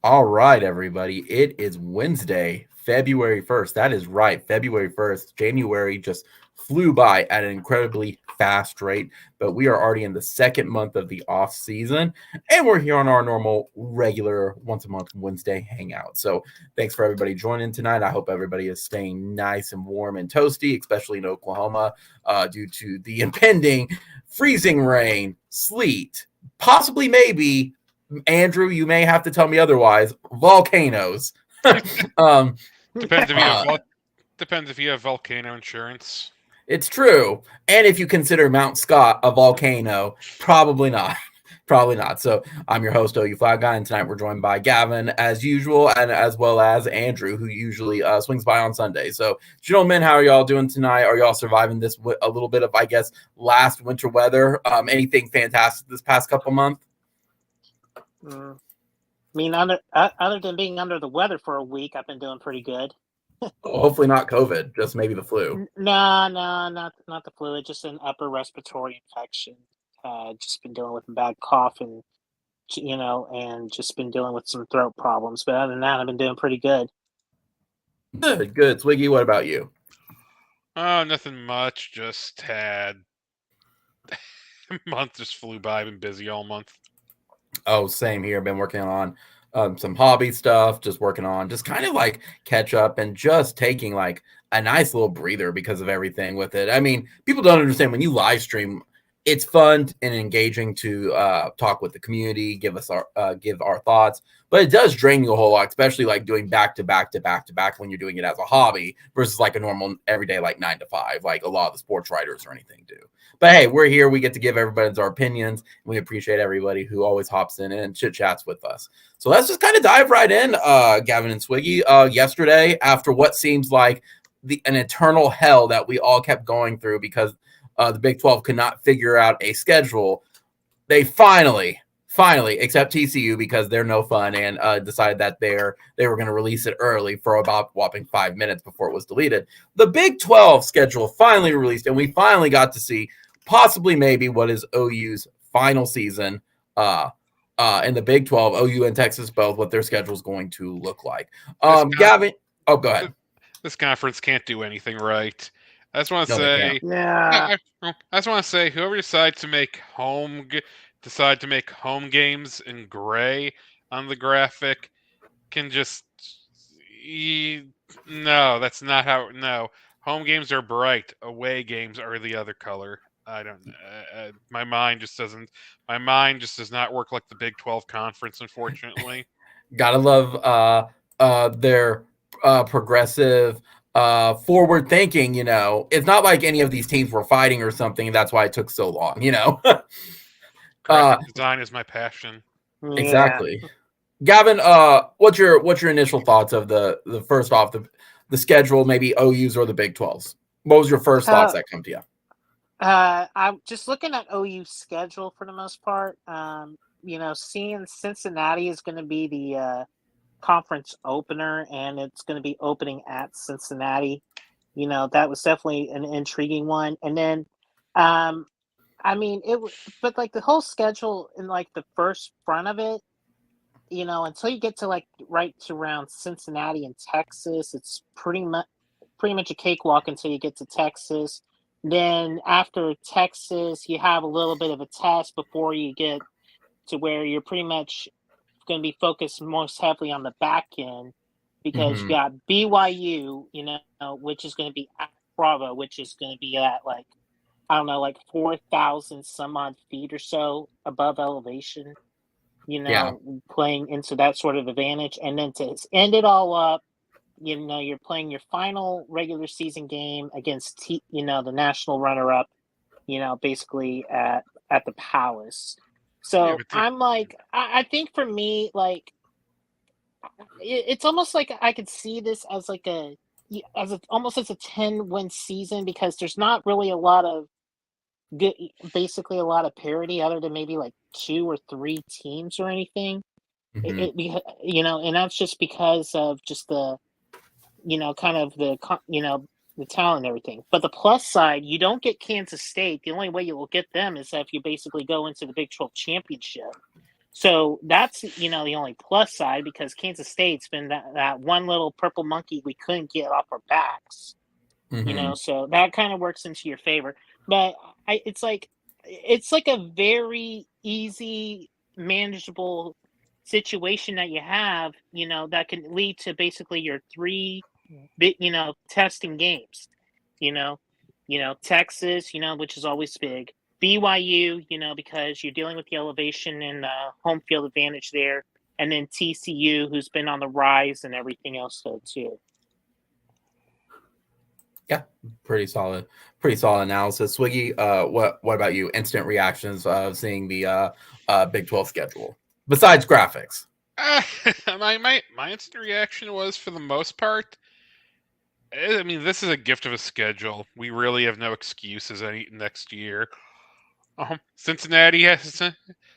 All right, everybody. It is Wednesday, February 1st. That is right, February 1st. January just flew by at an incredibly fast rate, but we are already in the second month of the off season, and we're here on our normal, regular, once a month Wednesday hangout. So, thanks for everybody joining tonight. I hope everybody is staying nice and warm and toasty, especially in Oklahoma, due to the impending freezing rain, sleet, possibly, maybe Andrew, you may have to tell me otherwise. Volcanoes. um, Depends if you have uh, depends if you have volcano insurance. it's true. And if you consider Mount Scott a volcano, probably not. Probably not. So I'm your host, OUFlagGuy, and tonight we're joined by Gavin as usual, and as well as Andrew, who usually swings by on Sunday. So, gentlemen, how are y'all doing tonight? Are y'all surviving this a little bit of, I guess, last winter weather? Anything fantastic this past couple months? I mean, other than being under the weather for a week, I've been doing pretty good. Hopefully not COVID, just maybe the flu. No, not the flu. It's just an upper respiratory infection. Just been dealing with a bad cough and and just been dealing with some throat problems. But other than that, I've been doing pretty good. Good, good. Swiggy, what about you? Oh, nothing much. Just had month just flew by. I've been busy all month. Oh, same here. Been working on some hobby stuff, just working on just kind of like catch up and just taking like a nice little breather because of everything with it. I mean, people don't understand when you live stream, it's fun and engaging to talk with the community, give our thoughts, but it does drain you a whole lot, especially like doing back to back to back to back when you're doing it as a hobby versus like a normal everyday like 9 to 5, like a lot of the sports writers or anything do. But hey, we're here. We get to give everybody our opinions. We appreciate everybody who always hops in and chit chats with us. So let's just kind of dive right in, Gavin and Swiggy. Yesterday, after what seems like an eternal hell that we all kept going through because the Big 12 could not figure out a schedule, they finally, except TCU because they're no fun, and decided that they were going to release it early for about whopping 5 minutes before it was deleted. The Big 12 schedule finally released, and we finally got to see possibly maybe what is OU's final season in the Big 12, OU and Texas both, what their schedule is going to look like. Gavin, go ahead. This conference can't do anything right. I just want to No, they can't. say, Yeah. I just want to say, whoever decides to make home games in gray on the graphic can just no, that's not how. No, home games are bright. Away games are the other color. I don't. My mind just doesn't. My mind just does not work like the Big 12 conference, unfortunately. Gotta love their progressive forward thinking. It's not like any of these teams were fighting or something. That's why it took so long. Graphic design is my passion. Yeah. Exactly. Gavin, what's your initial thoughts of the first off the schedule, maybe OU's or the Big 12s? What was your first thoughts that come to you? I'm just looking at OU's schedule for the most part. Seeing Cincinnati is going to be the conference opener, and it's going to be opening at Cincinnati. That was definitely an intriguing one. And then, but like the whole schedule in like the first front of it, until you get to like right to around Cincinnati and Texas, it's pretty much a cakewalk until you get to Texas. Then after Texas, you have a little bit of a test before you get to where you're pretty much going to be focused most heavily on the back end because you got BYU, which is going to be at Bravo, which is going to be at like, I don't know, like 4,000 some odd feet or so above elevation, playing into that sort of advantage. And then to end it all up, you're playing your final regular season game against, the national runner-up, basically at the Palace. So I'm like, I think for me, like, it's almost like I could see this as like almost as a 10-win season because there's not really a lot of good, basically a lot of parity other than maybe like 2 or 3 teams or anything. And that's just because of just the kind of the talent and everything. But the plus side, you don't get Kansas State. The only way you will get them is if you basically go into the Big 12 championship. So that's, the only plus side, because Kansas State's been that one little purple monkey we couldn't get off our backs. Mhm. So that kind of works into your favor. But it's like a very easy, manageable situation that you have, that can lead to basically your three bit, testing games. You know, Texas, which is always big. BYU, because you're dealing with the elevation and home field advantage there, and then TCU, who's been on the rise and everything else though too. Yeah, pretty solid analysis. Swiggy, what about you? Instant reactions of seeing the Big 12 schedule besides graphics. My instant reaction was, for the most part, I mean, this is a gift of a schedule. We really have no excuses next year. Cincinnati's going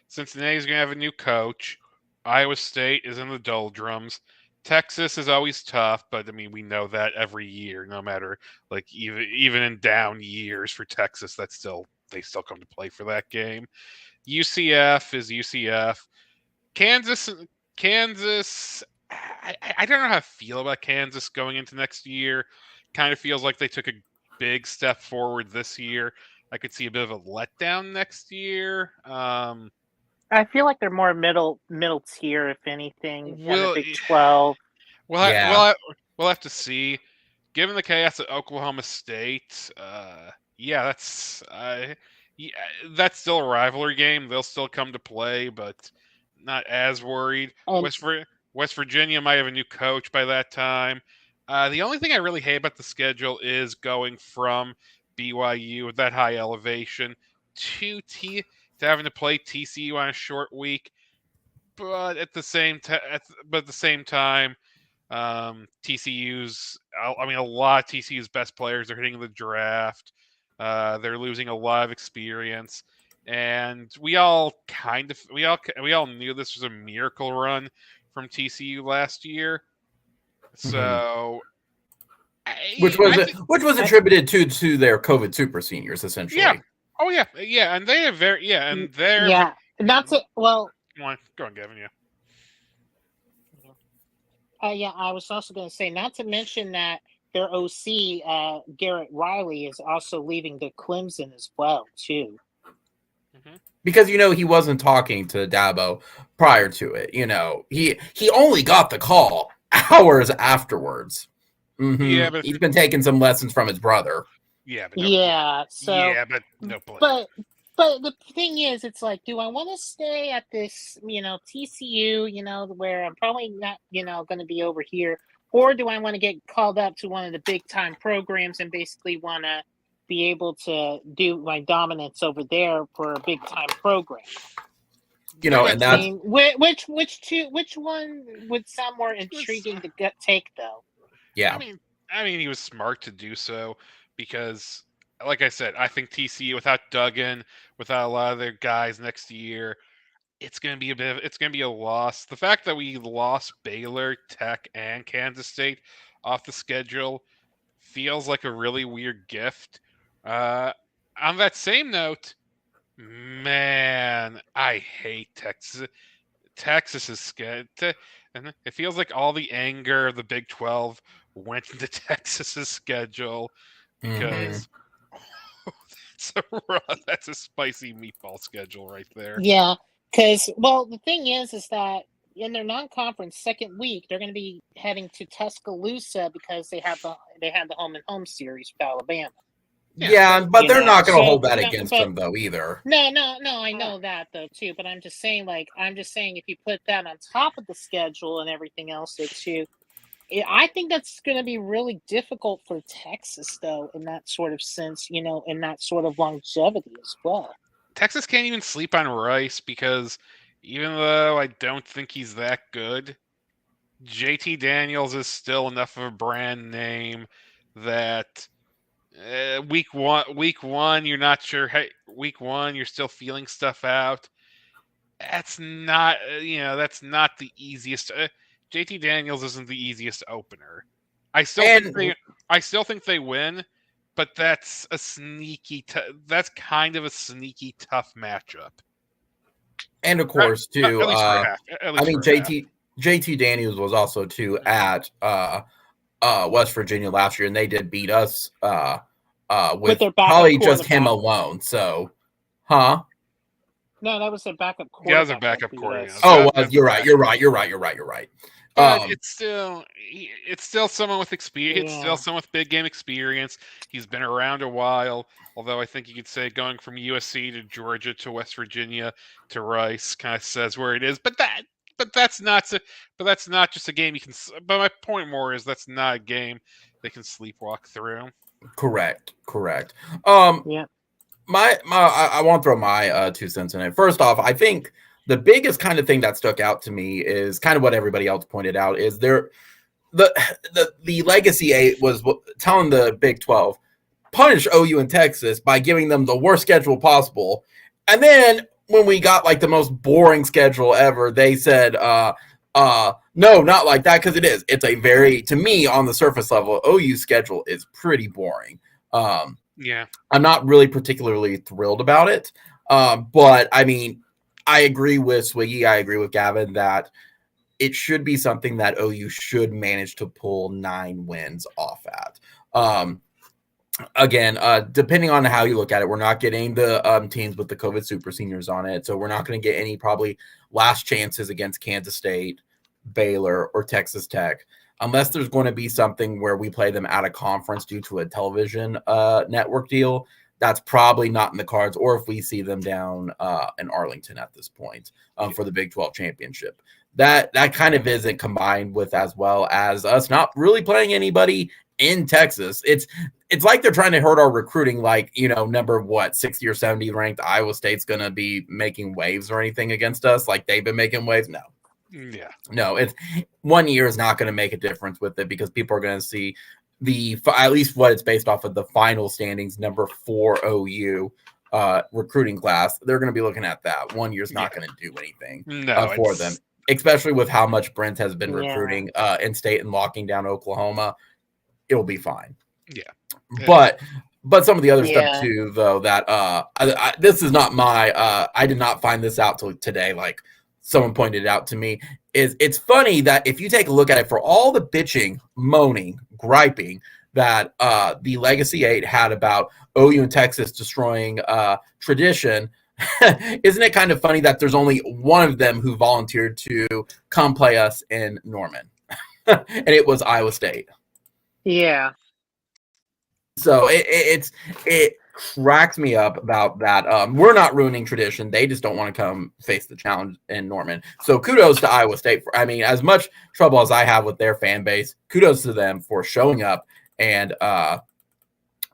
to have a new coach. Iowa State is in the doldrums. Texas is always tough, but I mean, we know that every year, no matter, like, even in down years for Texas, they still come to play for that game. UCF is UCF. Kansas. I don't know how I feel about Kansas going into next year. Kind of feels like they took a big step forward this year. I could see a bit of a letdown next year. I feel like they're more middle tier, if anything, than the Will Big 12. Yeah. we'll have to see. Given the chaos at Oklahoma State, yeah, that's still a rivalry game. They'll still come to play, but not as worried. And West Virginia might have a new coach by that time. The only thing I really hate about the schedule is going from BYU with that high elevation to having to play TCU on a short week. But at the same time, TCU's. I mean, a lot of TCU's best players are hitting the draft. They're losing a lot of experience, and we all knew this was a miracle run from TCU last year. So, Which was attributed to their COVID super seniors, essentially. Yeah. Oh yeah, and they have yeah, that's it. Well, go on, Gavin. Yeah. Yeah, I was also going to say, not to mention that their OC, Garrett Riley, is also leaving the Clemson as well, too. Because he wasn't talking to Dabo prior to it. He only got the call hours afterwards. Mm-hmm. Yeah, but he's been taking some lessons from his brother. Yeah, but but no play. But the thing is, it's like, do I want to stay at this, TCU, where I'm probably not, going to be over here, or do I want to get called up to one of the big time programs and basically want to be able to do my dominance over there for a big time program? And that's which one would sound more intriguing to take, though? Yeah, I mean, he was smart to do so because, like I said, I think TCU without Duggan, without a lot of their guys next year, it's going to be a loss. The fact that we lost Baylor, Tech, and Kansas State off the schedule feels like a really weird gift. On that same note, man, I hate Texas. Texas is scared, and it feels like all the anger of the Big 12 went into Texas's schedule because that's a spicy meatball schedule right there. Yeah, because the thing is that in their non-conference second week, they're going to be heading to Tuscaloosa because they had the home and home series with Alabama. Yeah, but they're not going to hold that against them though either. No, I know that though too. But I'm just saying, if you put that on top of the schedule and everything else, too, I think that's going to be really difficult for Texas though, in that sort of sense, in that sort of longevity as well. Texas can't even sleep on Rice because even though I don't think he's that good, JT Daniels is still enough of a brand name that week one you're not sure. Hey, week one you're still feeling stuff out. That's not the easiest. JT Daniels isn't the easiest opener. I still think they win, but that's a sneaky. That's kind of a sneaky tough matchup. And of course, too, at least for half. I mean, JT Daniels was also too at West Virginia last year, and they did beat us with their backup probably just him quarterback. alone. So, huh? No, that was their backup quarterback. Yeah, it was a backup quarterback. Oh, you're right. But it's still someone with experience. Yeah. Still someone with big game experience. He's been around a while. Although I think you could say going from USC to Georgia to West Virginia to Rice kind of says where it is. But that's not just a game you can. But my point more is that's not a game they can sleepwalk through. Correct. Yeah. I want to throw my 2 cents in it. First off, I think the biggest kind of thing that stuck out to me is kind of what everybody else pointed out is the Legacy 8 was telling the Big 12 punish OU and Texas by giving them the worst schedule possible. And then when we got like the most boring schedule ever, they said, no, not like that, because it is. It's a very, to me, on the surface level, OU schedule is pretty boring. Yeah. I'm not really particularly thrilled about it. But I mean, I agree with Swiggy. I agree with Gavin that it should be something that OU should manage to pull 9 wins off at. Again, depending on how you look at it, we're not getting the teams with the COVID super seniors on it. So we're not going to get any probably last chances against Kansas State, Baylor, or Texas Tech, unless there's going to be something where we play them out of conference due to a television network deal. That's probably not in the cards, or if we see them down in Arlington at this point for the Big 12 championship. That kind of isn't combined with as well as us not really playing anybody in Texas. It's like they're trying to hurt our recruiting, like, number 60 or 70 ranked Iowa State's going to be making waves or anything against us like they've been making waves. No. Yeah. No, it's 1 year is not going to make a difference with it because people are going to see at least what it's based off of the final standings, number 4 OU recruiting class. They're going to be looking at that. 1 year's not going to do anything for them, especially with how much Brent has been recruiting in state and locking down Oklahoma. It'll be fine. Yeah. But some of the other stuff too, though, that this is not my I did not find this out till today. Like someone pointed it out to me, is it's funny that if you take a look at it, for all the bitching, moaning, griping that the Legacy 8 had about OU and Texas destroying tradition, isn't it kind of funny that there's only one of them who volunteered to come play us in Norman, and it was Iowa State. Yeah. So it cracks me up about that. We're not ruining tradition. They just don't want to come face the challenge in Norman. So kudos to Iowa State. As much trouble as I have with their fan base, kudos to them for showing up and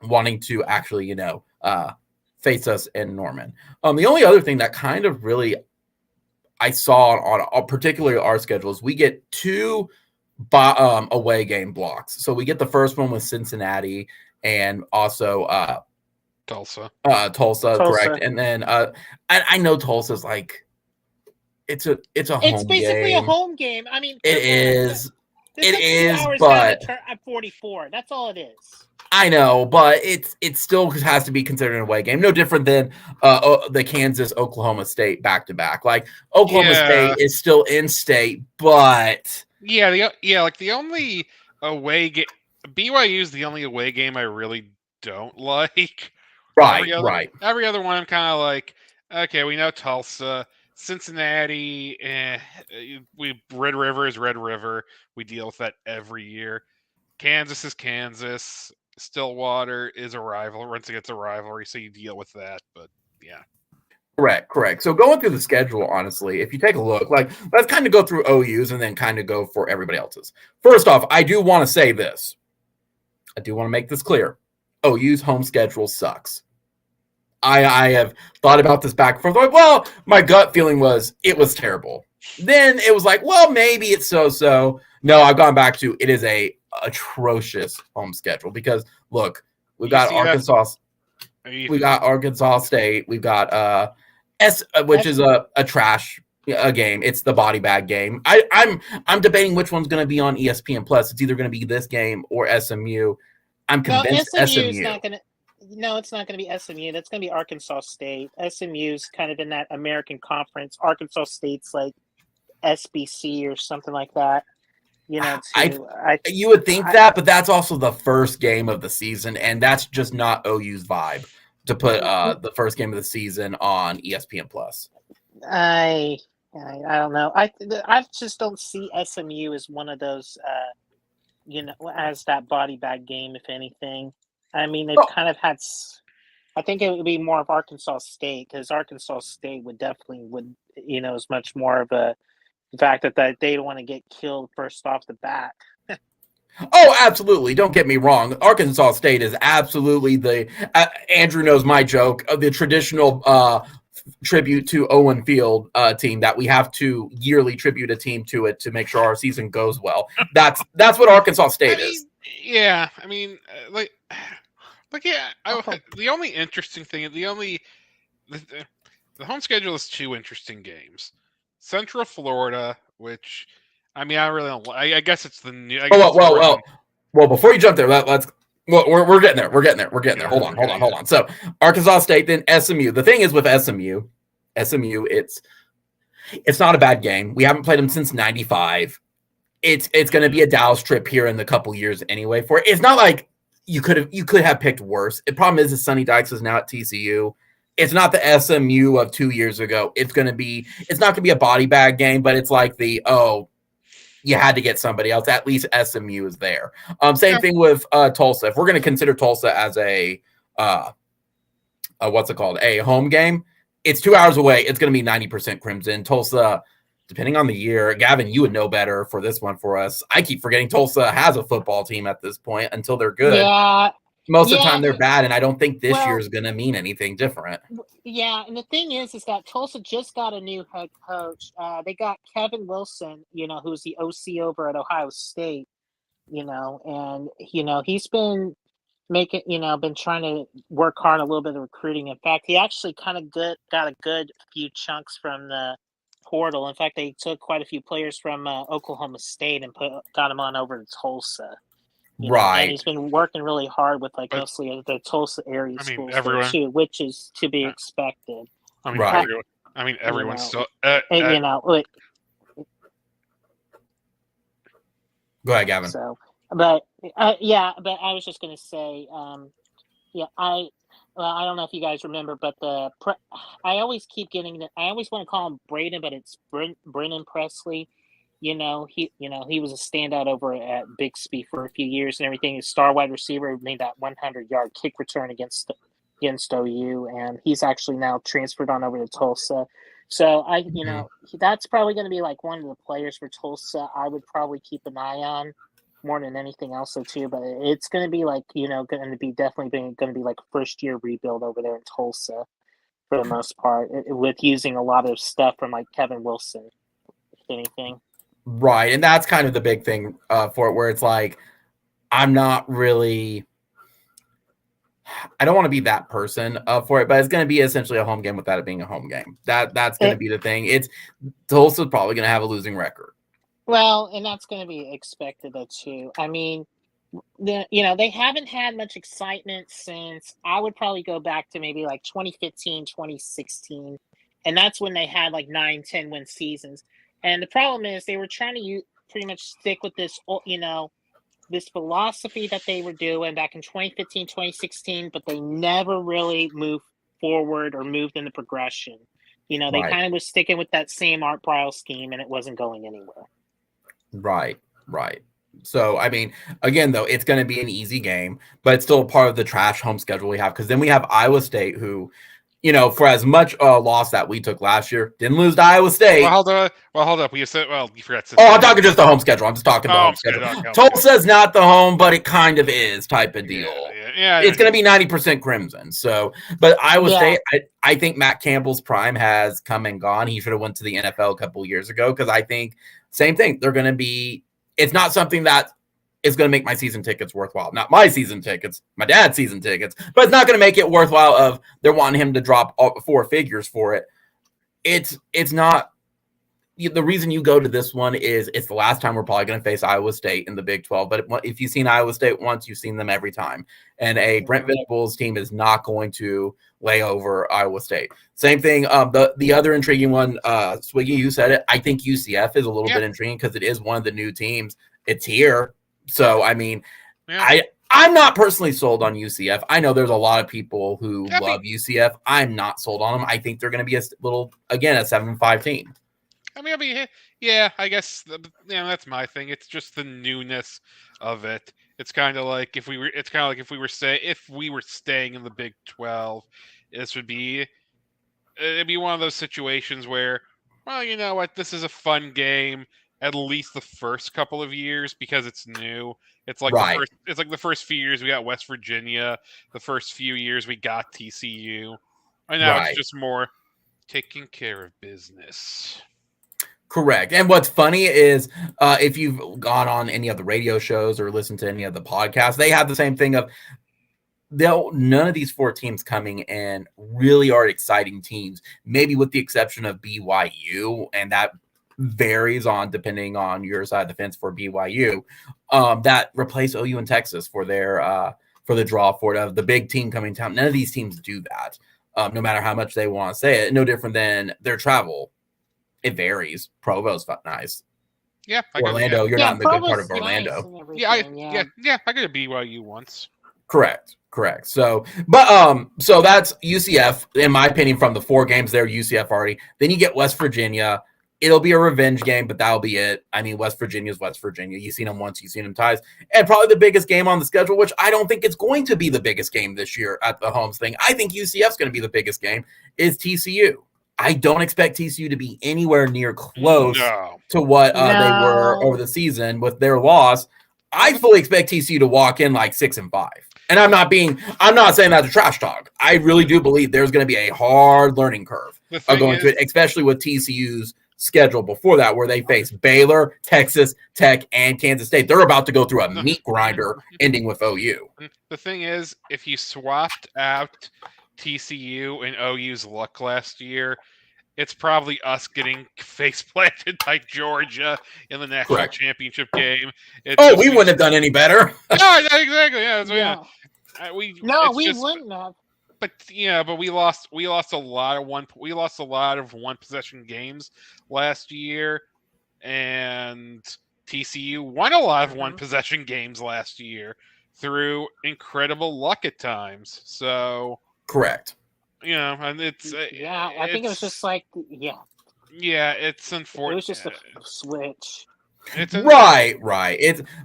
wanting to actually, face us in Norman. The only other thing that kind of really I saw on particularly our schedule is we get 2 away game blocks. So we get the first one with Cincinnati and also Tulsa, correct. And then I know Tulsa's like it's home game. It's basically a home game. I mean, it is. It is, but at 44, that's all it is. I know, but it still has to be considered an away game. No different than the Kansas Oklahoma State back to back. Like Oklahoma State is still in state, but like the only away game. BYU is the only away game I really don't like. Right. Every other one I'm kind of like, okay, we know Tulsa, Cincinnati, Red River is Red River. We deal with that every year. Kansas is Kansas. Stillwater is a rival. Once again, it's a rivalry, so you deal with that. But yeah. Correct. So going through the schedule, honestly, if you take a look, like let's kind of go through OU's and then kind of go for everybody else's. First off, I do want to say this. I do want to make this clear. OU's home schedule sucks. I have thought about this back and forth. Like, well, my gut feeling was it was terrible. Then it was like, well, maybe it's so. No, I've gone back to it is a atrocious home schedule because look, we've got Arkansas. We got Arkansas State. We've got which is a trash game. It's the body bag game. I'm debating which one's going to be on ESPN Plus. It's either going to be this game or SMU. I'm convinced SMU. No, it's not going to be SMU. That's going to be Arkansas State. SMU's kind of in that American Conference. Arkansas State's like SBC or something like that. You know, you would think that, but that's also the first game of the season, and that's just not OU's vibe to put the first game of the season on ESPN Plus. I don't know. I just don't see SMU as one of those, as that body bag game. If anything, I mean they've kind of had. I think it would be more of Arkansas State, because Arkansas State would is much more of a fact that they don't want to get killed first off the bat. Oh, absolutely. Don't get me wrong. Arkansas State is absolutely Andrew knows my joke, of the traditional tribute to Owen Field team that we have to yearly tribute a team to it to make sure our season goes well. That's what Arkansas State is. Yeah, I mean, the only interesting thing, the home schedule is 2 interesting games. Central Florida, which, I mean, I really don't. I guess it's the new. Well, before you jump there, we're getting there. We're getting there. Hold on. So Arkansas State, then SMU. The thing is with SMU, it's not a bad game. We haven't played them since '95. It's going to be a Dallas trip here in the couple years anyway. It's not like you could have picked worse. The problem is Sonny Dykes is now at TCU. It's not the SMU of 2 years ago. It's not going to be a body bag game, but it's like you had to get somebody else. At least SMU is there. Same thing with Tulsa. If we're going to consider Tulsa as a home game, it's 2 hours away. It's going to be 90% Crimson. Tulsa, depending on the year, Gavin, you would know better for this one for us. I keep forgetting Tulsa has a football team at this point until they're good. Yeah. Most of the time they're bad, and I don't think this year is going to mean anything different. Yeah, and the thing is that Tulsa just got a new head coach. They got Kevin Wilson, who's the OC over at Ohio State, and he's been been trying to work hard a little bit of recruiting. In fact, he actually got a good few chunks from the portal. In fact, they took quite a few players from Oklahoma State and got them on over to Tulsa. Right. And he's been working really hard with mostly the Tulsa area schools too, which is to be expected. I mean, everyone's still. Go ahead, Gavin. So, but I was just going to say, I don't know if you guys remember, but I always want to call him Braden, but it's Brennan Presley. He was a standout over at Bixby for a few years and everything. His star wide receiver made that 100-yard kick return against OU, and he's actually now transferred on over to Tulsa. So that's probably going to be like one of the players for Tulsa I would probably keep an eye on more than anything else, too. But it's going to be like going to be like a first-year rebuild over there in Tulsa for the most part, with using a lot of stuff from like Kevin Wilson, if anything. Right, and that's kind of the big thing for it, where it's like, I'm not really – I don't want to be that person for it, but it's going to be essentially a home game without it being a home game. That's going to be the thing. Tulsa's probably going to have a losing record. Well, and that's going to be expected, though, too. I mean, they haven't had much excitement since – I would probably go back to maybe like 2015, 2016, and that's when they had like 9, 10-win seasons. And the problem is they were trying to pretty much stick with this, this philosophy that they were doing back in 2015, 2016, but they never really moved forward or moved in the progression. They kind of was sticking with that same Art Briles scheme, and it wasn't going anywhere. Right. So, I mean, again, though, it's going to be an easy game, but it's still part of the trash home schedule we have, because then we have Iowa State, who – for as much loss that we took last year, didn't lose to Iowa State. Well, hold up. You forgot. I'm talking just the home schedule. I'm just talking the home schedule. Tulsa's not the home, but it kind of is type of deal. Yeah. It's going to be 90% Crimson. So, but Iowa State, I think Matt Campbell's prime has come and gone. He should have went to the NFL a couple years ago, because I think same thing. They're going to be. It's not something that is going to make my season tickets worthwhile. Not my season tickets, my dad's season tickets, but it's not going to make it worthwhile of they're wanting him to drop 4 figures for it. It's not the reason you go to this one is it's the last time we're probably going to face Iowa State in the Big 12. But if you've seen Iowa State once, you've seen them every time. And a Brent Venables team is not going to lay over Iowa State. Same thing. The other intriguing one, Swiggy, you said it. I think UCF is a little bit intriguing because it is one of the new teams. It's here. So, I mean, I'm not personally sold on UCF. I know there's a lot of people who love UCF. I'm not sold on them. I think they're going to be a 7-5 team. I guess that's my thing. It's just the newness of it. It's kind of like if we were staying in the Big 12, it'd be one of those situations where, well, you know what, this is a fun game at least the first couple of years because it's new. It's like the first few years we got West Virginia, the first few years we got TCU, and now it's just more taking care of business. Correct. And what's funny is if you've gone on any of the radio shows or listened to any of the podcasts, they have the same thing of none of these 4 teams coming in really are exciting teams, maybe with the exception of BYU, and that varies depending on your side of the fence for BYU, that replace OU and Texas for their for the draw for the big team coming to town. None of these teams do that, no matter how much they want to say it. No different than their travel. It varies. Provo's nice. Yeah, Orlando. You're not in the good part of Orlando. I go to BYU once. Correct. So, so that's UCF, in my opinion, from the 4 games there, UCF already. Then you get West Virginia. It'll be a revenge game, but that'll be it. I mean, West Virginia is West Virginia. You've seen them once, you've seen them twice. And probably the biggest game on the schedule, which I don't think it's going to be the biggest game this year at the Holmes thing. I think UCF's going to be the biggest game, is TCU. I don't expect TCU to be anywhere near close to what they were over the season with their loss. I fully expect TCU to walk in like 6-5. And I'm not saying that to trash talk. I really do believe there's going to be a hard learning curve going to it, especially with TCU's schedule before that, where they face Baylor, Texas Tech, and Kansas State. They're about to go through a meat grinder ending with OU. The thing is, if you swapped out TCU and OU's luck last year, it's probably us getting face planted by Georgia in the national championship game. We wouldn't have done any better. No, exactly. We wouldn't have. But we lost a lot of one possession games last year, and TCU won a lot of one possession games last year through incredible luck at times. So correct. And it's I think it was just like it's unfortunate. It was just a switch. Right.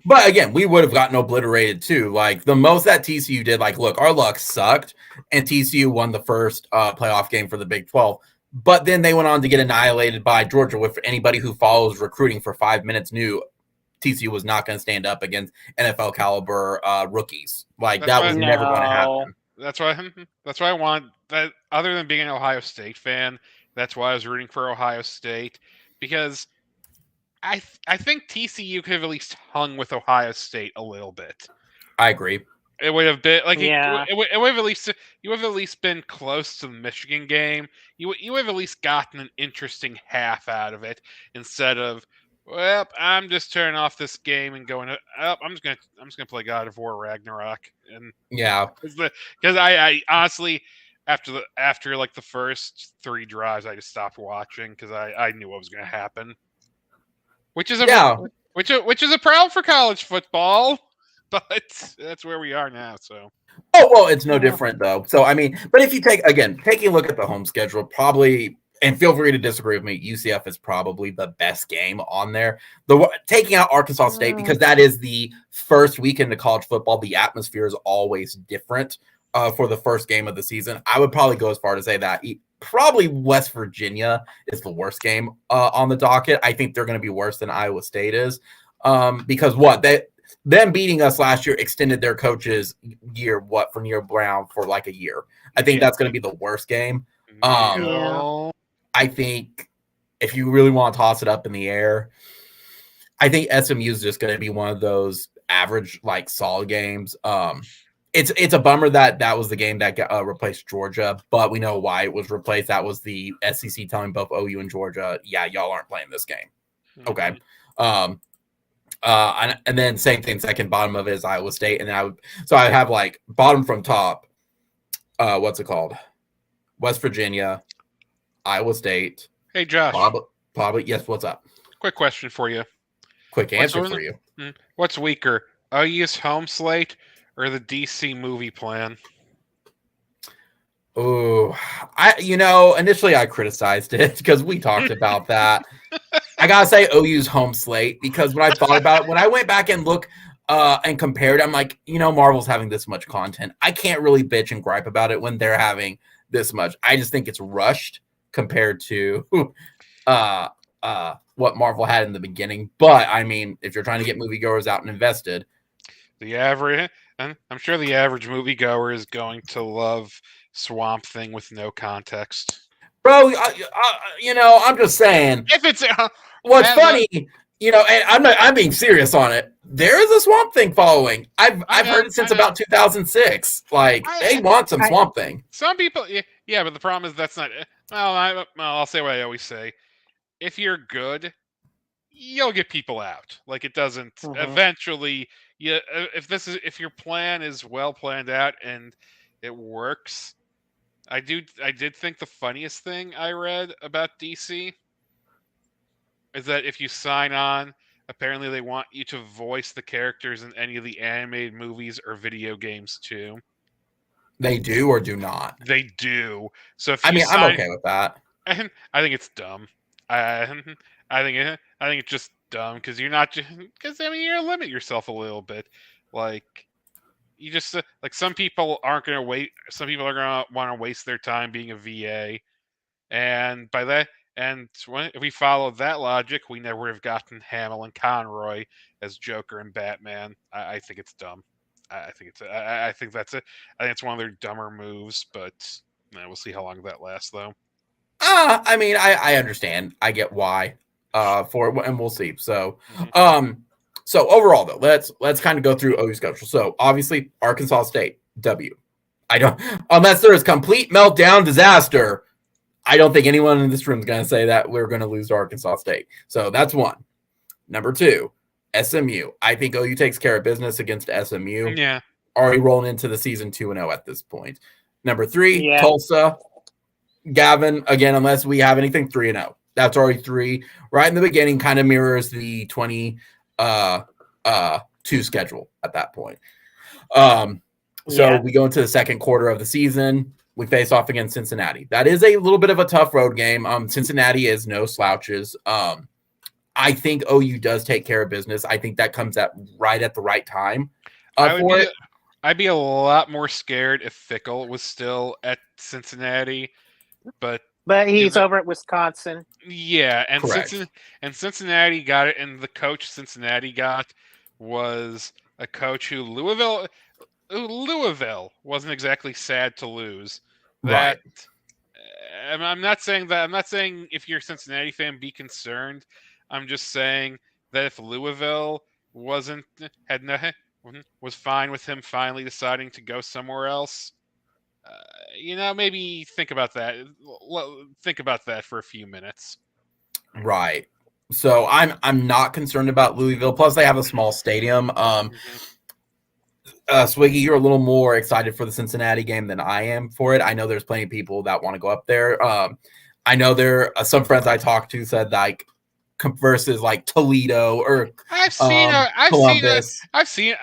But again, we would have gotten obliterated too. Like the most that TCU did, like, look, our luck sucked, and TCU won the first playoff game for the Big 12. But then they went on to get annihilated by Georgia. With anybody who follows recruiting for 5 minutes knew TCU was not going to stand up against NFL caliber rookies. Like that was never going to happen. That's why I want that. Other than being an Ohio State fan, that's why I was rooting for Ohio State, because I think TCU could have at least hung with Ohio State a little bit. I agree. It would have been like it would have at least been close to the Michigan game. You would have at least gotten an interesting half out of it instead of, well, I'm just turning off this game and going, I'm just gonna play God of War Ragnarok. And because I honestly, after like the first 3 drives, I just stopped watching because I knew what was going to happen. Which is a problem for college football, but that's where we are now. So. Oh well, it's no different though. So I mean, but if you taking a look at the home schedule, probably. And feel free to disagree with me. UCF is probably the best game on there. Taking out Arkansas State, because that is the first weekend of college football. The atmosphere is always different for the first game of the season. I would probably go as far to say that probably West Virginia is the worst game on the docket. I think they're going to be worse than Iowa State is because them beating us last year extended their coach's year for Neil Brown for like a year. I think that's going to be the worst game. I think if you really want to toss it up in the air, I think SMU is just going to be one of those average, like, solid games. it's a bummer that was the game that replaced Georgia, but we know why it was replaced. That was the SEC telling both OU and Georgia, yeah, y'all aren't playing this game. Okay. And then same thing, second bottom of it is Iowa State, and then I have like bottom from top. What's it called? West Virginia, Iowa State. Hey Josh. Probably yes. What's up? Quick question for you. Quick answer for you. What's weaker, OU's home slate or the DC movie plan? Oh, initially I criticized it because we talked about that. I gotta say OU's home slate, because when I thought about it, when I went back and looked and compared, I'm like, Marvel's having this much content. I can't really bitch and gripe about it when they're having this much. I just think it's rushed compared to what Marvel had in the beginning. But I mean, if you're trying to get moviegoers out and invested, I'm sure the average moviegoer is going to love Swamp Thing with no context. Bro, I'm just saying. If it's what's funny, and I'm being serious on it. There is a Swamp Thing following. I've heard it since about 2006. Like they want some Swamp Thing. Some people, yeah, but the problem is that's not. Well, I'll say what I always say. If you're good, you'll get people out. Like it doesn't eventually. Yeah, if your plan is well planned out and it works. I did think the funniest thing I read about DC is that if you sign on, apparently they want you to voice the characters in any of the animated movies or video games too. They do or do not? They do. So if I'm okay with that. I think it's dumb. I think it's just dumb because you're not because you're gonna limit yourself a little bit. Like you just like some people aren't gonna wait. Some people are gonna want to waste their time being a VA, and by that, if we followed that logic, we never would have gotten Hamill and Conroy as Joker and Batman. I think it's dumb. I think that's it. I think it's one of their dumber moves, but we'll see how long that lasts, though. I mean, I understand. I get why for it, and we'll see. So, so overall, though, let's kind of go through OU schedule. So obviously, Arkansas State W. I don't, unless there is complete meltdown disaster, I don't think anyone in this room is going to say that we're going to lose to Arkansas State. So that's one. Number two, SMU. I think OU takes care of business against SMU. Yeah. Already rolling into the season 2-0 at this point. Number three, Tulsa. Gavin, again, unless we have anything, 3-0. That's already 3. Right in the beginning, kind of mirrors the 22 schedule at that point. So we go into the second quarter of the season. We face off against Cincinnati. That is a little bit of a tough road game. Cincinnati is no slouches. I think OU does take care of business. I think that comes right at the right time for it. I'd be a lot more scared if Fickle was still at Cincinnati, but he's over at Wisconsin. Yeah, and Cincinnati got it, and the coach Cincinnati got was a coach who Louisville wasn't exactly sad to lose. Right. I'm not saying that. I'm not saying if you're a Cincinnati fan, be concerned. I'm just saying that if Louisville was fine with him finally deciding to go somewhere else, maybe think about that. Think about that for a few minutes. Right. So I'm not concerned about Louisville. Plus, they have a small stadium. Swiggy, you're a little more excited for the Cincinnati game than I am for it. I know there's plenty of people that want to go up there. I know there are some friends I talked to said like versus like Toledo or Columbus. I've seen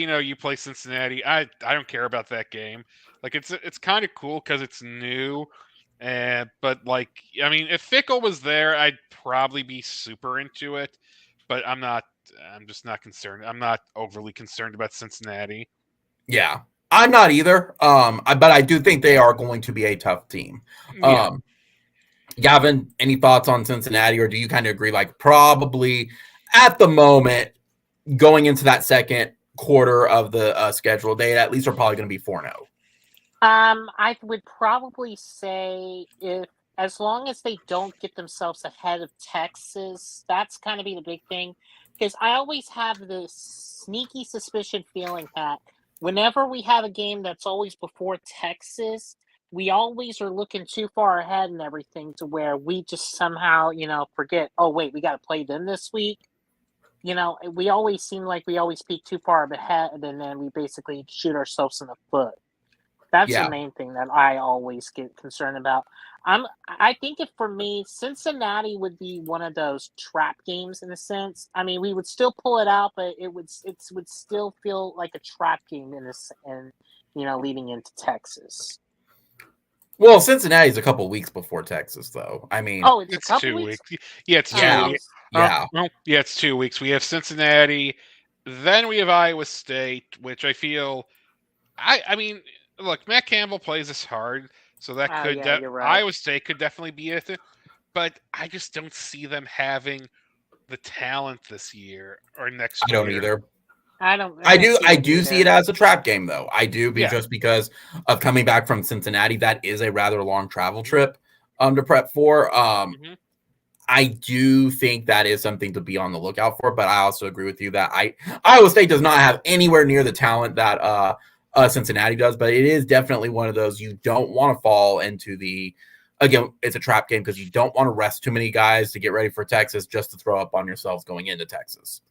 OU play Cincinnati. I don't care about that game. Like it's kind of cool because it's new, but like I mean, if Fickle was there, I'd probably be super into it. But I'm not. I'm just not concerned. I'm not overly concerned about Cincinnati. Yeah, I'm not either. But I do think they are going to be a tough team. Yeah. Gavin, any thoughts on Cincinnati, or do you kind of agree? Like probably at the moment, going into that second quarter of the schedule, they at least are probably going to be 4-0. I would probably say as long as they don't get themselves ahead of Texas, that's kind of be the big thing. Because I always have this sneaky suspicion feeling that whenever we have a game that's always before Texas, we always are looking too far ahead and everything to where we just somehow, forget, oh, wait, we got to play them this week. We always seem like we always peek too far ahead and then we basically shoot ourselves in the foot. That's the main thing that I always get concerned about. I think if for me, Cincinnati would be one of those trap games in a sense. I mean, we would still pull it out, but it would still feel like a trap game leading into Texas. Well, Cincinnati's a couple weeks before Texas, though. I mean, it's 2 weeks. Yeah, it's 2 weeks. Yeah. Yeah, it's 2 weeks. We have Cincinnati, then we have Iowa State, which I feel. I mean, look, Matt Campbell plays us hard, so that could you're right. Iowa State could definitely be it. But I just don't see them having the talent this year or next year. I don't either. I do see it as a trap game, though. I do, just because of coming back from Cincinnati. That is a rather long travel trip to prep for. I do think that is something to be on the lookout for, but I also agree with you that Iowa State does not have anywhere near the talent that Cincinnati does, but it is definitely one of those you don't want to fall into again, it's a trap game because you don't want to rest too many guys to get ready for Texas just to throw up on yourselves going into Texas.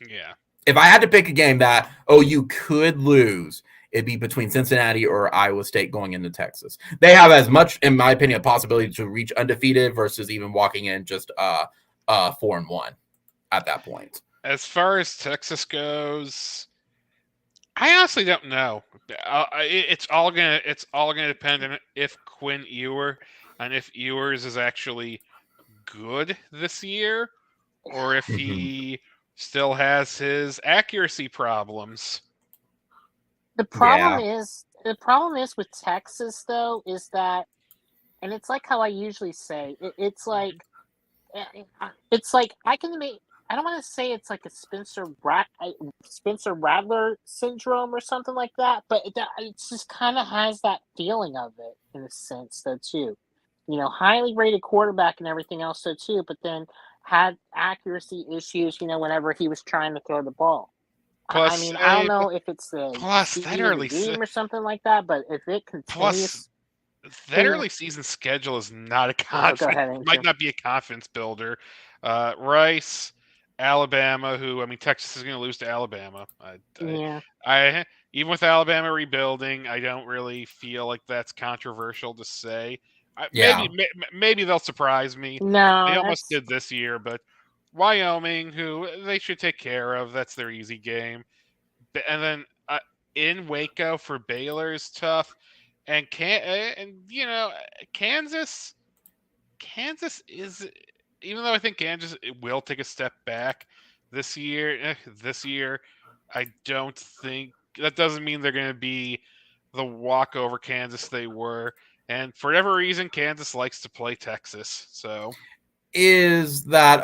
Yeah. If I had to pick a game that OU could lose, it'd be between Cincinnati or Iowa State going into Texas. They have as much, in my opinion, a possibility to reach undefeated versus even walking in just 4-1 at that point. As far as Texas goes, I honestly don't know. It's all gonna depend on if Quinn Ewers and if Ewers is actually good this year, or if he still has his accuracy problems. The problem is with Texas though is that, and it's like how I usually say it's like I can make. I don't want to say it's like a Spencer Rattler syndrome or something like that, but it just kind of has that feeling of it in a sense though too. Highly rated quarterback and everything else though too, but then had accuracy issues. Whenever he was trying to throw the ball. Plus, I mean, I don't know if it's the that early game or something like that, but if it continues. That early season schedule is not a confidence. Might not be a confidence builder. Rice, Alabama, who Texas is going to lose to Alabama. I even with Alabama rebuilding, I don't really feel like that's controversial to say. Maybe they'll surprise me. No, they almost did this year, but Wyoming, who they should take care of, that's their easy game. And then in Waco for Baylor is tough. And Kansas is, even though I think Kansas will take a step back this year. I don't think that doesn't mean they're going to be the walkover Kansas they were. And for whatever reason, Kansas likes to play Texas. So, is that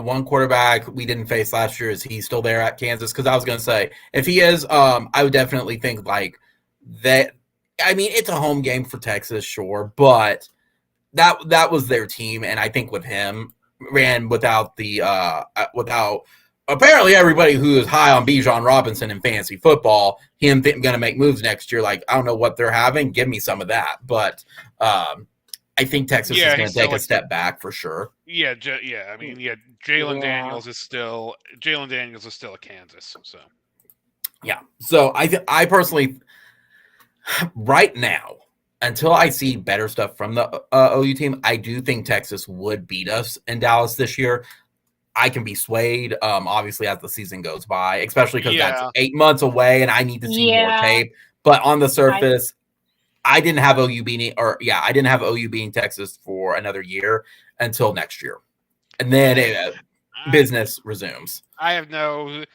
one quarterback we didn't face last year? Is he still there at Kansas? Because I was going to say, if he is, I would definitely think like that. I mean, it's a home game for Texas, sure, but that was their team, and I think with him ran without apparently everybody who is high on Bijan Robinson in fantasy football, him going to make moves next year. Like, I don't know what they're having. Give me some of that, but I think Texas is going to take a step back for sure. Yeah. I mean, Jalen Daniels is still a Kansas. So, yeah. So I personally. Right now, until I see better stuff from the OU team, I do think Texas would beat us in Dallas this year. I can be swayed, obviously, as the season goes by, especially because that's 8 months away and I need to see more tape. But on the surface, I didn't have OU beating Texas for another year until next year. And then business resumes. I have no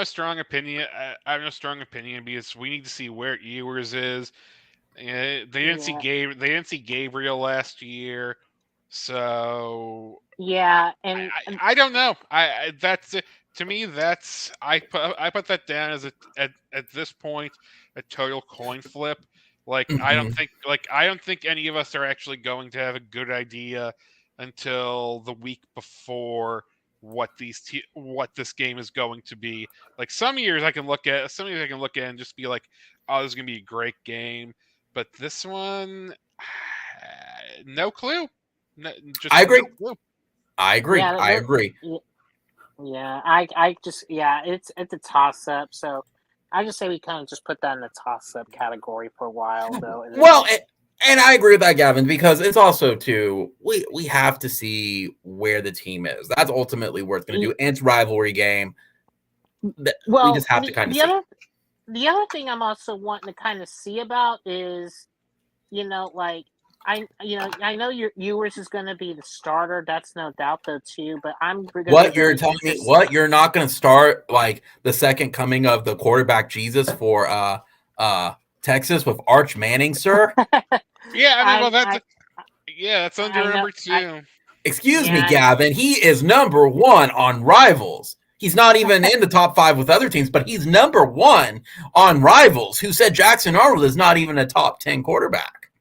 strong opinion. I have no strong opinion because we need to see where Ewers is. They didn't see Gabriel last year, so and I don't know. That's to me. That's I put that down as at this point a total coin flip. Like I don't think any of us are actually going to have a good idea until the week before what this game is going to be. Like some years I can look at and just be like, oh, this is gonna be a great game. But this one, no clue. No, just I agree. No clue. I agree. Yeah, I agree. Yeah, I just it's a toss up. So I just say we kind of just put that in the toss up category for a while, though. Well, and I agree with that, Gavin, because it's also too we have to see where the team is. That's ultimately where it's going to do. And it's rivalry game. Well, we just have to kind of see. The other thing I'm also wanting to kind of see about is, like I know yours is going to be the starter. That's no doubt though too. But What you're telling me? What you're not going to start like the second coming of the quarterback Jesus for Texas with Arch Manning, sir? Yeah, that's under number 2. Excuse me, Gavin. He is number 1 on Rivals. He's not even in the top 5 with other teams, but he's number 1 on Rivals, who said Jackson Arnold is not even a top 10 quarterback.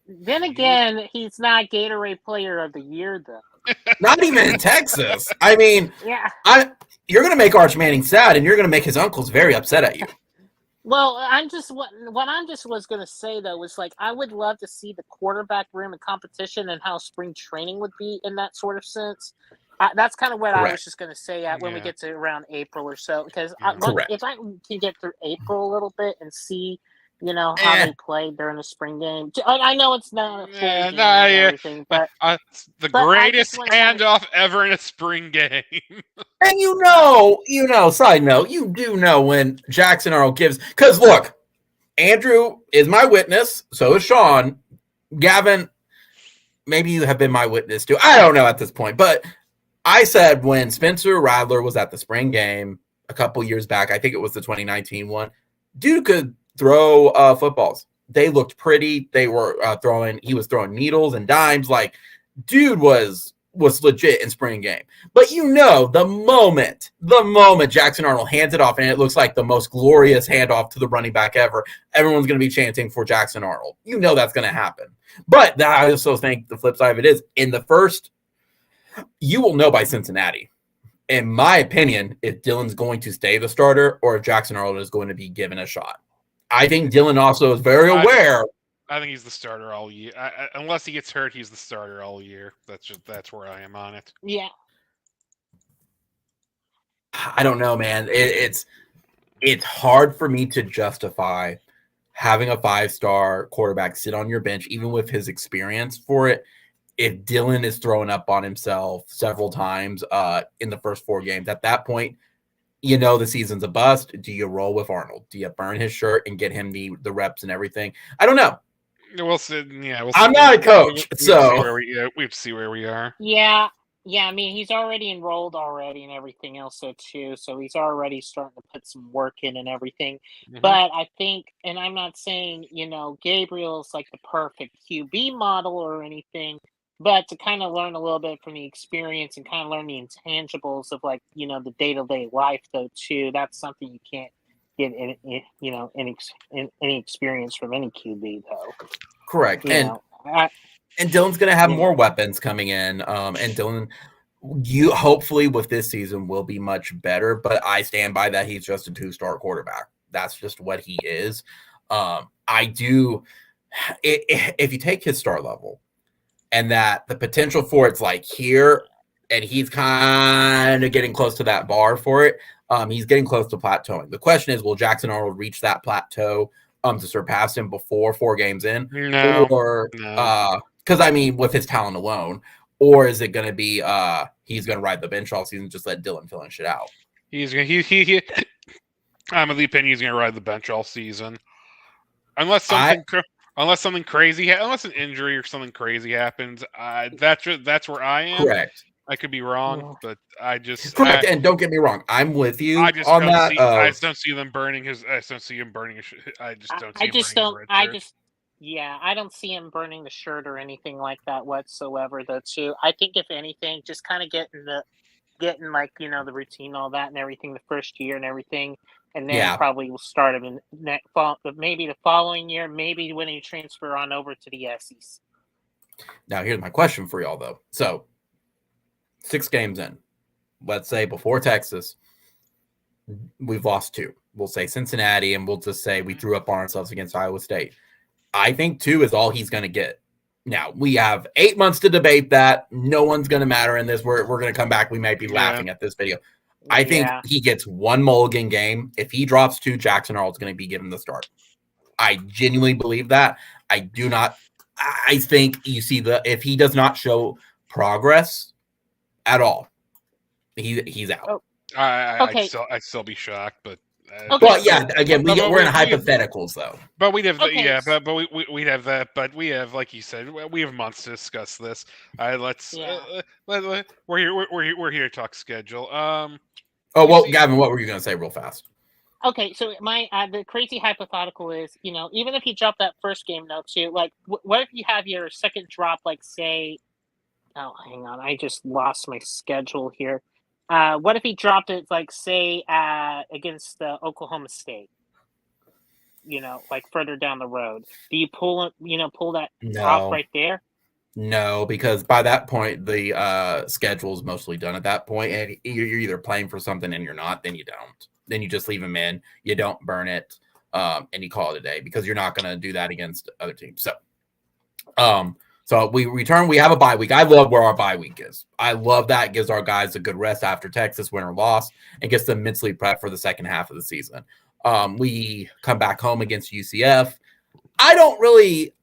Then again, he's not Gatorade Player of the Year, though. Not even in Texas. I mean, yeah. You're going to make Arch Manning sad, and you're going to make his uncles very upset at you. Well, what I'm just was going to say, though, was like I would love to see the quarterback room and competition and how spring training would be in that sort of sense. That's kind of what I was just going to say when we get to around April or so, because if I can get through April a little bit and see, how they play during the spring game. I know it's not a full game and everything, but the greatest handoff ever in a spring game. And side note, you do know when Jackson Arnold gives, because look, Andrew is my witness, so is Sean. Gavin, maybe you have been my witness too. I don't know at this point, but I said when Spencer Rattler was at the spring game a couple years back, I think it was the 2019 one, dude could throw footballs. They looked pretty. They were he was throwing needles and dimes. Like, dude was legit in spring game. But the moment Jackson Arnold hands it off and it looks like the most glorious handoff to the running back ever, everyone's going to be chanting for Jackson Arnold. That's going to happen. But I also think the flip side of it is in the first, you will know by Cincinnati. In my opinion, if Dylan's going to stay the starter or if Jackson Arnold is going to be given a shot. I think Dylan also is very aware. I think he's the starter all year. Unless he gets hurt, he's the starter all year. That's where I am on it. Yeah. I don't know, man. It's hard for me to justify having a 5-star quarterback sit on your bench, even with his experience for it. If Dylan is throwing up on himself several times in the first 4 games, at that point, the season's a bust. Do you roll with Arnold? Do you burn his shirt and get him the reps and everything? I don't know. We'll see. Yeah, I'm not a coach, so we have to see where we are. Yeah. I mean, he's already enrolled and everything else, too. So he's already starting to put some work in and everything. Mm-hmm. But I think, and I'm not saying Gabriel's like the perfect QB model or anything. But to kind of learn a little bit from the experience and kind of learn the intangibles of the day-to-day life, though, too, that's something you can't get any experience from any QB, though. Correct. And Dylan's going to have more weapons coming in. And Dylan, you hopefully with this season will be much better, but I stand by that he's just a 2-star quarterback. That's just what he is. If you take his star level, and that the potential for it's like here, and he's kind of getting close to that bar for it. He's getting close to plateauing. The question is, will Jackson Arnold reach that plateau to surpass him before 4 games in? No. Or because I mean, with his talent alone, or is it going to be he's going to ride the bench all season, just let Dylan finish it out? I'm of the opinion he's going to ride the bench all season, unless something crazy, unless an injury or something crazy happens. That's where I am. Correct. I could be wrong, but I just correct. And don't get me wrong, I'm with you on that. I just don't see them burning his. I just don't see him burning his. I don't see him burning the shirt or anything like that whatsoever. Though, too. I think if anything, just kind of getting the routine, all that, and everything the first year and everything. And then probably we'll start him in next fall, but maybe the following year, maybe when he transfer on over to the SEC. Now, here's my question for y'all, though. So, 6 games in, let's say before Texas, we've lost 2. We'll say Cincinnati, and we'll just say we threw up on ourselves against Iowa State. I think 2 is all he's going to get. Now, we have 8 months to debate that. No one's going to matter in this. We're going to come back. We might be laughing at this video. I think he gets 1 mulligan game. If he drops 2, Jackson Arnold's going to be given the start. I genuinely believe that. I do not. I think you see if he does not show progress at all, he's out. Oh. I'd still be shocked, but but yeah, again, we're in hypotheticals though. But we'd have but we'd have that. But we have, like you said, we have months to discuss this. We're here to talk schedule. Gavin, what were you going to say real fast? Okay, so my the crazy hypothetical is, even if you drop that first game though too, like what if you have your second drop, like say, oh, hang on, I just lost my schedule here. What if he dropped it, like say, against Oklahoma State? Like further down the road, do you pull that off right there? No, because by that point the schedule is mostly done at that point, and you're either playing for something and you're not, then you don't. Then you just leave him in. You don't burn it, and you call it a day because you're not going to do that against other teams. So we return. We have a bye week. I love where our bye week is. I love that. It gives our guys a good rest after Texas win or loss and gets them mentally prepped for the second half of the season. We come back home against UCF. I don't really.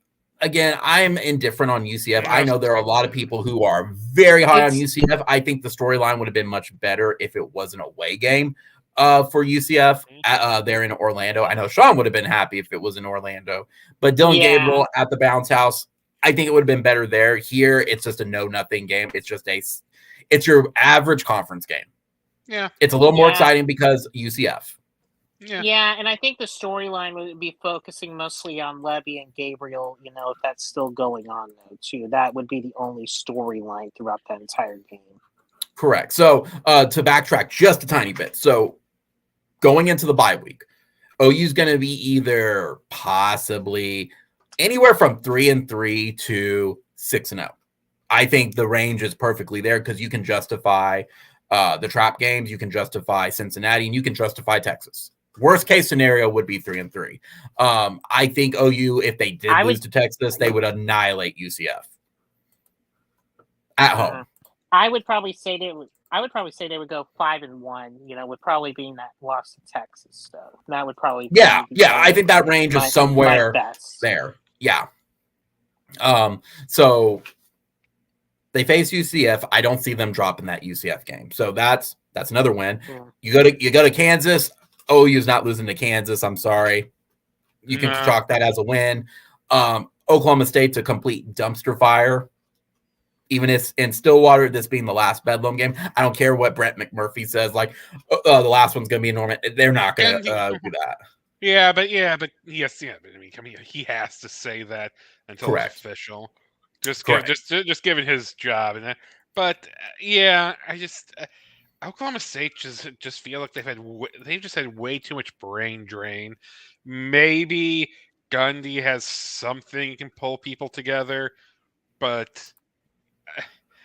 Again, I'm indifferent on UCF. I know there are a lot of people who are very high on UCF. I think the storyline would have been much better if it was an away game for UCF there in Orlando. I know Sean would have been happy if it was in Orlando. But Dylan Gabriel at the Bounce House, I think it would have been better there. Here, it's just a no-nothing game. It's just it's your average conference game. Yeah. It's a little more exciting because UCF. Yeah, and I think the storyline would be focusing mostly on Levy and Gabriel, if that's still going on, though, too. That would be the only storyline throughout that entire game. Correct. So, to backtrack just a tiny bit. So, going into the bye week, OU's going to be either possibly anywhere from 3-3 to 6-0. I think the range is perfectly there because you can justify the trap games, you can justify Cincinnati, and you can justify Texas. Worst case scenario would be 3-3. I think OU, if they did lose to Texas, they would annihilate UCF at home. I would probably say they would go 5-1. Would probably be in that loss to Texas. So that would probably I think that range is somewhere there. Yeah. So they face UCF. I don't see them dropping that UCF game. So that's another win. Yeah. You go to Kansas. OU's not losing to Kansas. I'm sorry. You can chalk that as a win. Oklahoma State's a complete dumpster fire. Even if in Stillwater, this being the last Bedlam game, I don't care what Brett McMurphy says. Like, the last one's going to be enormous. They're not going to do that. But I mean, he has to say that until it's official. Just given his job, I just Oklahoma State just feel like they've just had way too much brain drain. Maybe Gundy has something he can pull people together, but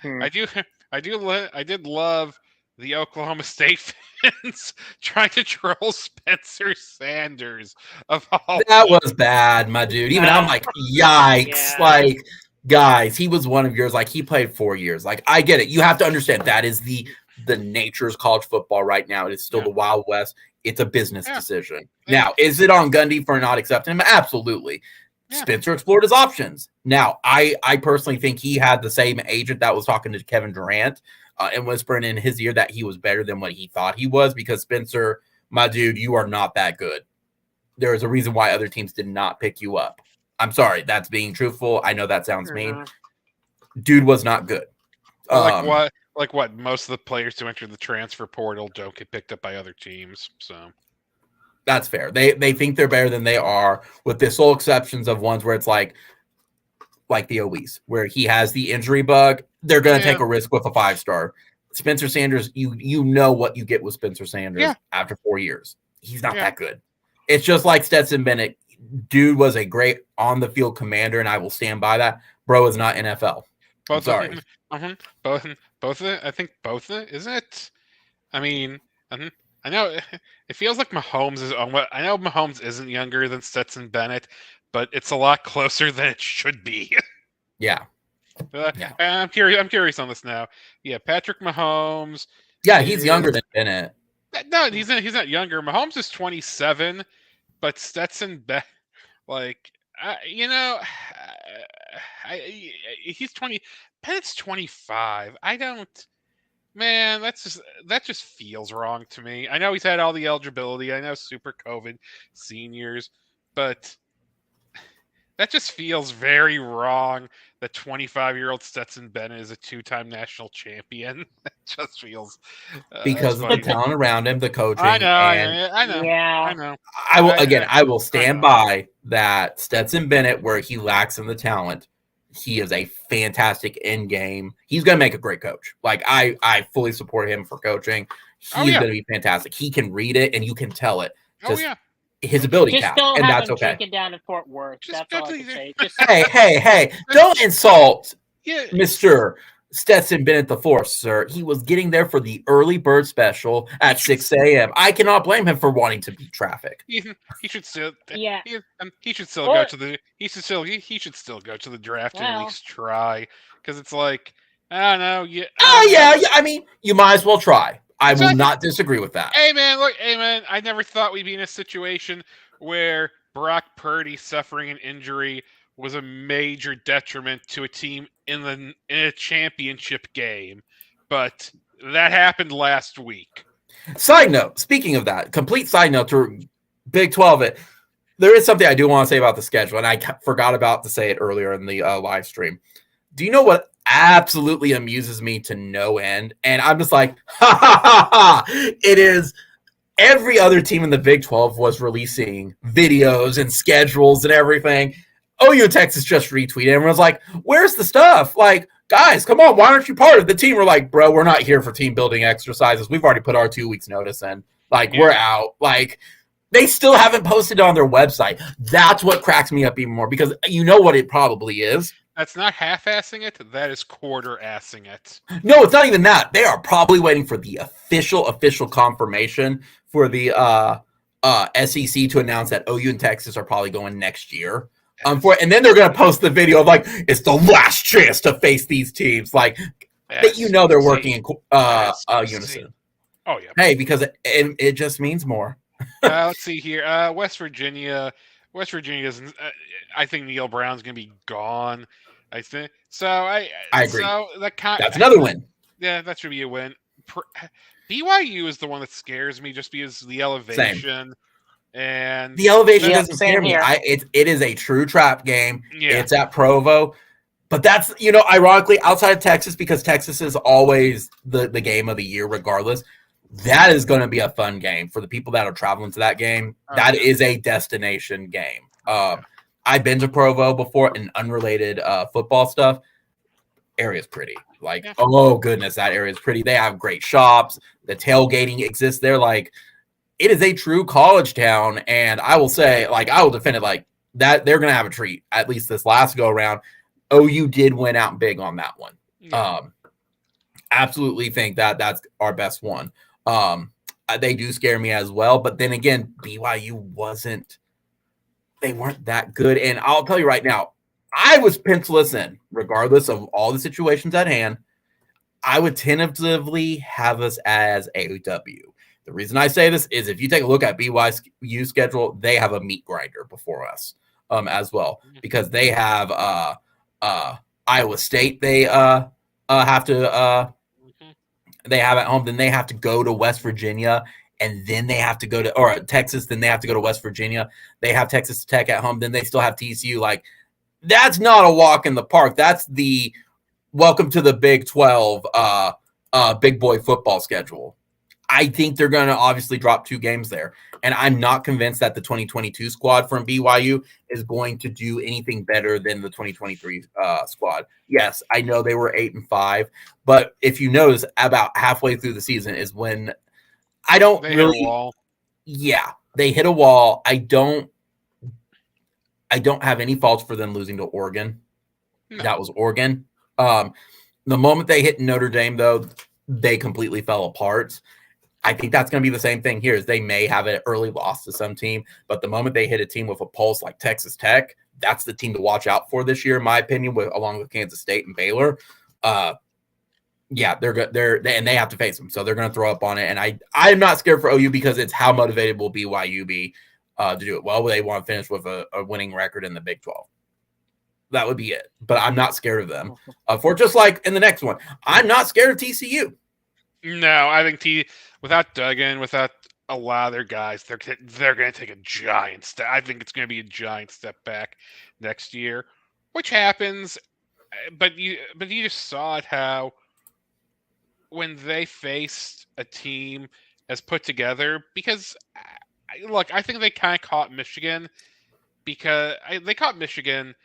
I did love the Oklahoma State fans trying to troll Spencer Sanders of all. That was bad, my dude. Even I'm like, yikes! Yeah. Like, guys, he was one of yours. Like, he played 4 years. Like, I get it. You have to understand that is the nature of college football right now. It is still the Wild West. It's a business decision. Yeah. Now, is it on Gundy for not accepting him? Absolutely. Yeah. Spencer explored his options. Now, I personally think he had the same agent that was talking to Kevin Durant and whispering in his ear that he was better than what he thought he was, because Spencer, my dude, you are not that good. There is a reason why other teams did not pick you up. I'm sorry. That's being truthful. I know that sounds mean. Dude was not good. Like what? Most of the players who enter the transfer portal don't get picked up by other teams. So that's fair. They think they're better than they are, with the sole exceptions of ones where it's like the OEs, where he has the injury bug. They're going to take a risk with a 5-star. Spencer Sanders, you know what you get with Spencer Sanders after 4 years. He's not that good. It's just like Stetson Bennett. Dude was a great on-the-field commander, and I will stand by that. Bro is not NFL. Both. I think both. Isn't it? I mean, I know it feels like Mahomes is. I know Mahomes isn't younger than Stetson Bennett, but it's a lot closer than it should be. Yeah. Yeah. I'm curious. I'm curious on this now. Yeah, Patrick Mahomes. Yeah, he's younger than Bennett. No, he's not younger. Mahomes is 27, but Stetson Bennett, like, he's 20. Bennett's 25. I don't. Man, that just feels wrong to me. I know he's had all the eligibility. I know super COVID seniors, but that just feels very wrong. That 25-year-old Stetson Bennett is a 2-time national champion. That just feels because of the talent around him, the coaching. I know. Yeah. I know. I will stand by that Stetson Bennett, where he lacks in the talent, he is a fantastic end game. He's going to make a great coach. Like I fully support him for coaching. He's going to be fantastic. He can read it and you can tell it. His ability cap, and that's okay. Drinking down in Fort Worth. That's all I can say. Hey! Don't insult Mr. Stetson Bennett the Fourth, sir. He was getting there for the early bird special at 6 a.m. I cannot blame him for wanting to beat traffic. He should still. Yeah. He should still go to the. He should still go to the draft and at least try, because it's like, I don't know. Yeah. I mean, you might as well try. I will not disagree with that. Hey man, I never thought we'd be in a situation where Brock Purdy suffering an injury was a major detriment to a team in a championship game, but that happened last week. Side note, speaking of that, complete side note to Big 12, there is something I do want to say about the schedule, and I forgot about to say it earlier in the live stream. Do you know what absolutely amuses me to no end? And I'm just like, ha, ha, ha, ha. It is every other team in the Big 12 was releasing videos and schedules and everything. OU Texas just retweeted and was like, where's the stuff? Like, guys, come on, why aren't you part of the team? We're like, bro, we're not here for team building exercises. We've already put our 2 weeks notice in. Like, we're out. Like, they still haven't posted on their website. That's what cracks me up even more, because you know what it probably is. That's not half-assing it. That is quarter-assing it. No, it's not even that. They are probably waiting for the official confirmation for the SEC to announce that OU and Texas are probably going next year. And then they're going to post the video of, like, it's the last chance to face these teams. Like, they're working in unison. Oh, yeah. Hey, because it just means more. Let's see here. West Virginia doesn't. I think Neil Brown's going to be gone. I think so. I agree. So that's another win. Yeah, that should be a win. BYU is the one that scares me, just because the elevation. Same. And the elevation doesn't scare me. It is a true trap game. Yeah. It's at Provo. But that's, ironically, outside of Texas, because Texas is always the game of the year regardless, that is going to be a fun game for the people that are traveling to that game. That is a destination game. I've been to Provo before, and unrelated football stuff. Area's pretty. Like, oh, goodness, that area is pretty. They have great shops. The tailgating exists there. Like, it is a true college town, and I will say, like, I will defend it like that. They're going to have a treat, at least this last go-around. OU did win out big on that one. Yeah. Absolutely think that that's our best one. They do scare me as well, but then again, BYU they weren't that good. And I'll tell you right now, I was pencilless in, regardless of all the situations at hand. I would tentatively have us as AW. The reason I say this is if you take a look at BYU's schedule, they have a meat grinder before us as well, because they have Iowa State they have to they have at home, then they have to go to West Virginia, and then they have to go to Texas, then they have to go to West Virginia. They have Texas Tech at home, then they still have TCU. Like, that's not a walk in the park. That's the welcome to the Big 12 big boy football schedule. I think they're going to obviously drop 2 games there. And I'm not convinced that the 2022 squad from BYU is going to do anything better than the 2023 squad. Yes, I know they were 8-5, but if you notice, about halfway through the season is when I don't they really. Hit a wall. Yeah, they hit a wall. I don't have any faults for them losing to Oregon. No. That was Oregon. The moment they hit Notre Dame, though, they completely fell apart. I think that's going to be the same thing here. Is they may have an early loss to some team, but the moment they hit a team with a pulse like Texas Tech, that's the team to watch out for this year, in my opinion, along with Kansas State and Baylor. Yeah, they're good. And they have to face them, so they're going to throw up on it. And I'm not scared for OU because it's how motivated will BYU be to do it. Well, they want to finish with a winning record in the Big 12. That would be it. But I'm not scared of them. For just like in the next one, I'm not scared of TCU. No, I think without Duggan, without a lot of their guys, they're going to take a giant step. I think it's going to be a giant step back next year, which happens. But you just saw it how when they faced a team as put together, because look, I think they kind of caught Michigan because they caught Michigan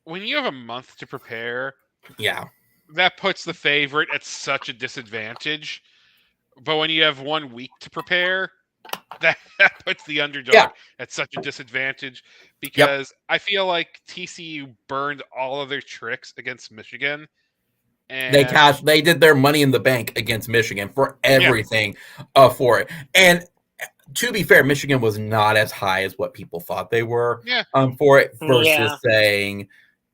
when you have a month to prepare. Yeah. That puts the favorite at such a disadvantage. But when you have 1 week to prepare, that puts the underdog at such a disadvantage because I feel like TCU burned all of their tricks against Michigan. And they did their money in the bank against Michigan for everything for it. And to be fair, Michigan was not as high as what people thought they were for it versus saying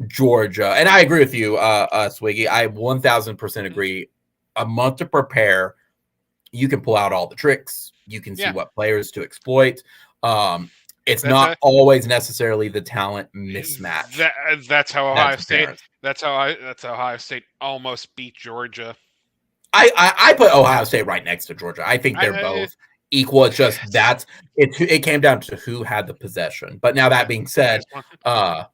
Georgia. And I agree with you, Swiggy. I 1,000% agree. A month to prepare, you can pull out all the tricks. You can see what players to exploit. It's not always necessarily the talent mismatch. That's how Ohio State. That's how Ohio State almost beat Georgia. I put Ohio State right next to Georgia. I think they're both equal. It's just it came down to who had the possession. But now that being said, I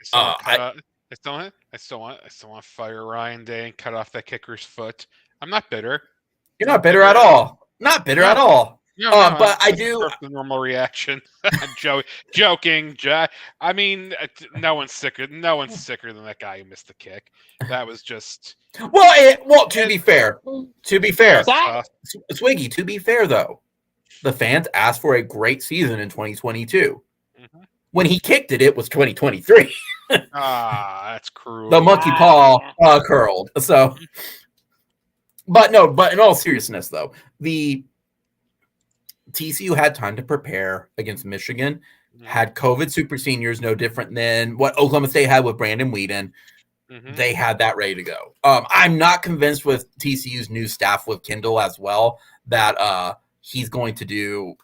still want to fire Ryan Day and cut off that kicker's foot. I'm not bitter. You're not bitter at all. Not bitter at all. No, but I do. The normal reaction. I'm joking. I mean, no one's sicker. No one's sicker than that guy who missed the kick. That was just. To be fair, Swiggy. To be fair, though, the fans asked for a great season in 2022. Mm-hmm. When he kicked it, it was 2023. That's cruel. The monkey paw curled. So, but in all seriousness, though, the TCU had time to prepare against Michigan, had COVID super seniors, no different than what Oklahoma State had with Brandon Whedon. Mm-hmm. They had that ready to go. I'm not convinced with TCU's new staff with Kendall as well that he's going to do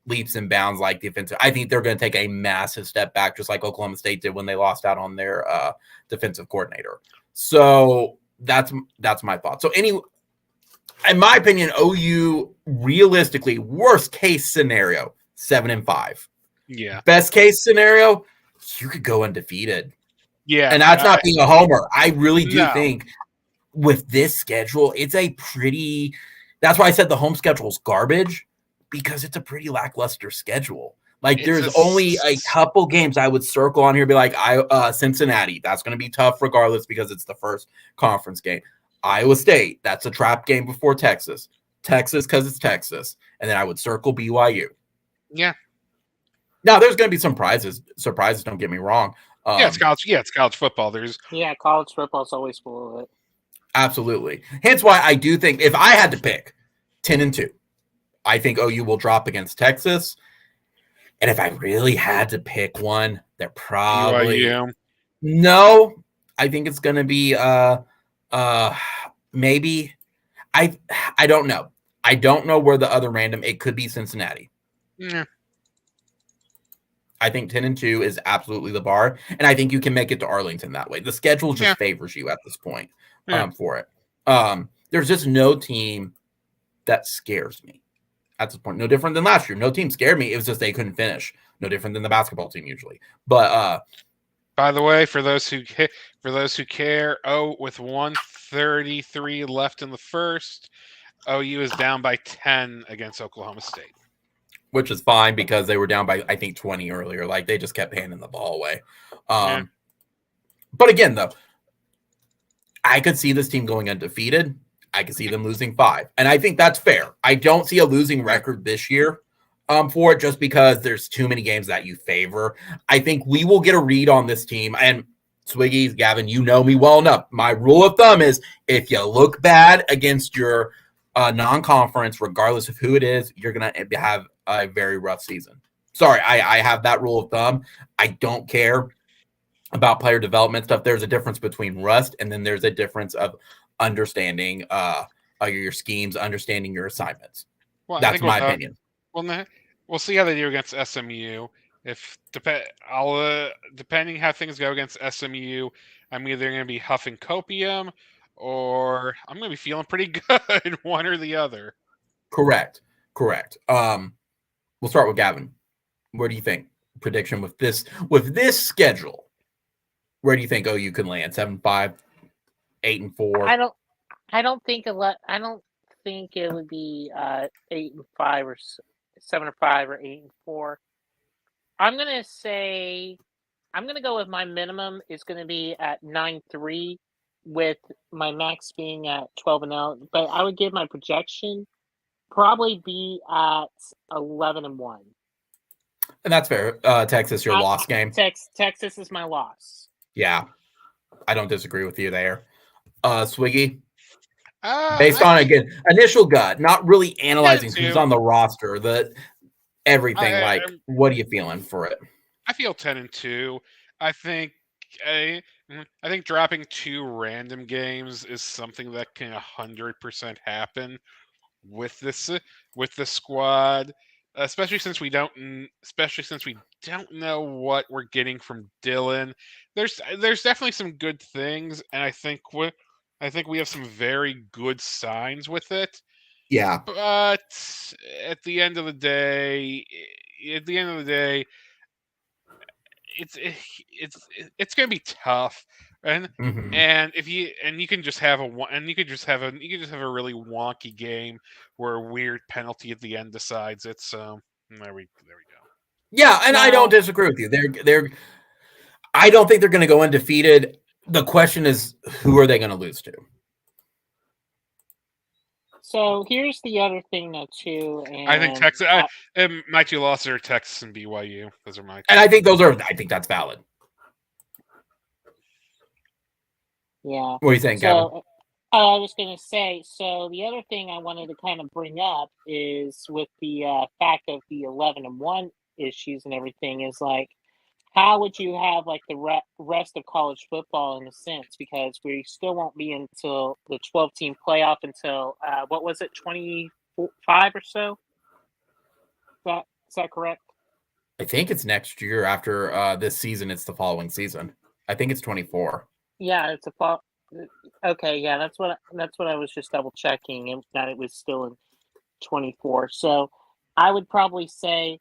leaps and bounds like defensive. I think they're going to take a massive step back, just like Oklahoma State did when they lost out on their defensive coordinator. So that's my thought. So in my opinion, OU realistically, worst case scenario, 7-5. Yeah. Best case scenario, you could go undefeated. Yeah. And that's not being a homer. I really do think with this schedule, it's a pretty – that's why I said the home schedule is garbage, because it's a pretty lackluster schedule. Like, there's only a couple games I would circle on here, be like, Cincinnati. That's going to be tough regardless because it's the first conference game. Iowa State, that's a trap game before Texas. Texas, because it's Texas. And then I would circle BYU. Yeah. Now, there's going to be some surprises, don't get me wrong. It's college football. College football is always full of it. Absolutely. Hence why I do think if I had to pick 10-2, I think OU will drop against Texas. And if I really had to pick one, they're probably BYU. No, I think it's going to be maybe I don't know. I don't know where the other random. It could be Cincinnati. Yeah. I think 10-2 is absolutely the bar, and I think you can make it to Arlington that way. The schedule just favors you at this point for it. There's just no team that scares me at this point. No different than last year. No team scared me. It was just they couldn't finish. No different than the basketball team usually. But by the way, for those who care, with 1:33 left in the first, OU is down by 10 against Oklahoma State. Which is fine because they were down by, I think, 20 earlier. Like, they just kept handing the ball away. But again, though, I could see this team going undefeated. I could see them losing 5. And I think that's fair. I don't see a losing record this year for it just because there's too many games that you favor. I think we will get a read on this team. And Swiggy, Gavin, you know me well enough. My rule of thumb is if you look bad against your non-conference, regardless of who it is, you're going to have a very rough season. Sorry, I have that rule of thumb. I don't care about player development stuff. There's a difference between rust, and then there's a difference of understanding your schemes, understanding your assignments. Well, That's my opinion. Well, we'll see how they do against SMU. Depending how things go against SMU, I'm either going to be huffing copium or I'm going to be feeling pretty good, one or the other. Correct. We'll start with Gavin. Where do you think prediction with this schedule? Where do you think OU can land? 7-5, 8-4. I don't think it would be 8-5 or 7-5 or 8-4. I'm gonna go with my minimum is gonna be at 9-3, with my max being at 12-0. But I would give my projection probably be at 11-1. And that's fair. Texas, your loss game. Texas is my loss. Yeah, I don't disagree with you there. Swiggy, based on again initial gut, not really analyzing who's on the roster, everything. What are you feeling for it? I feel 10-2. I think dropping 2 random games is something that can 100% happen with the squad. Especially since we don't know what we're getting from Dylan. There's definitely some good things, and I think we have some very good signs with it. Yeah. But at the end of the day, it's going to be tough. And you can just have a really wonky game where a weird penalty at the end decides it. So there we go. Yeah, and I don't disagree with you. I don't think they're going to go undefeated. The question is, who are they going to lose to? So here's the other thing, though, too. And I think Texas. My 2 losses are Texas and BYU. Those are my 2. And I think that's valid. Yeah. What do you think, Gavin? I was going to say, so the other thing I wanted to kind of bring up is with the fact of the 11-1 issues and everything is like, how would you have like the rest of college football in a sense? Because we still won't be until the 12-team playoff until, 25 or so? Is that correct? I think it's next year after this season. It's the following season. I think it's 24. Yeah, it's okay. Yeah, that's what I was just double checking, and that it was still in 24. So I would probably say,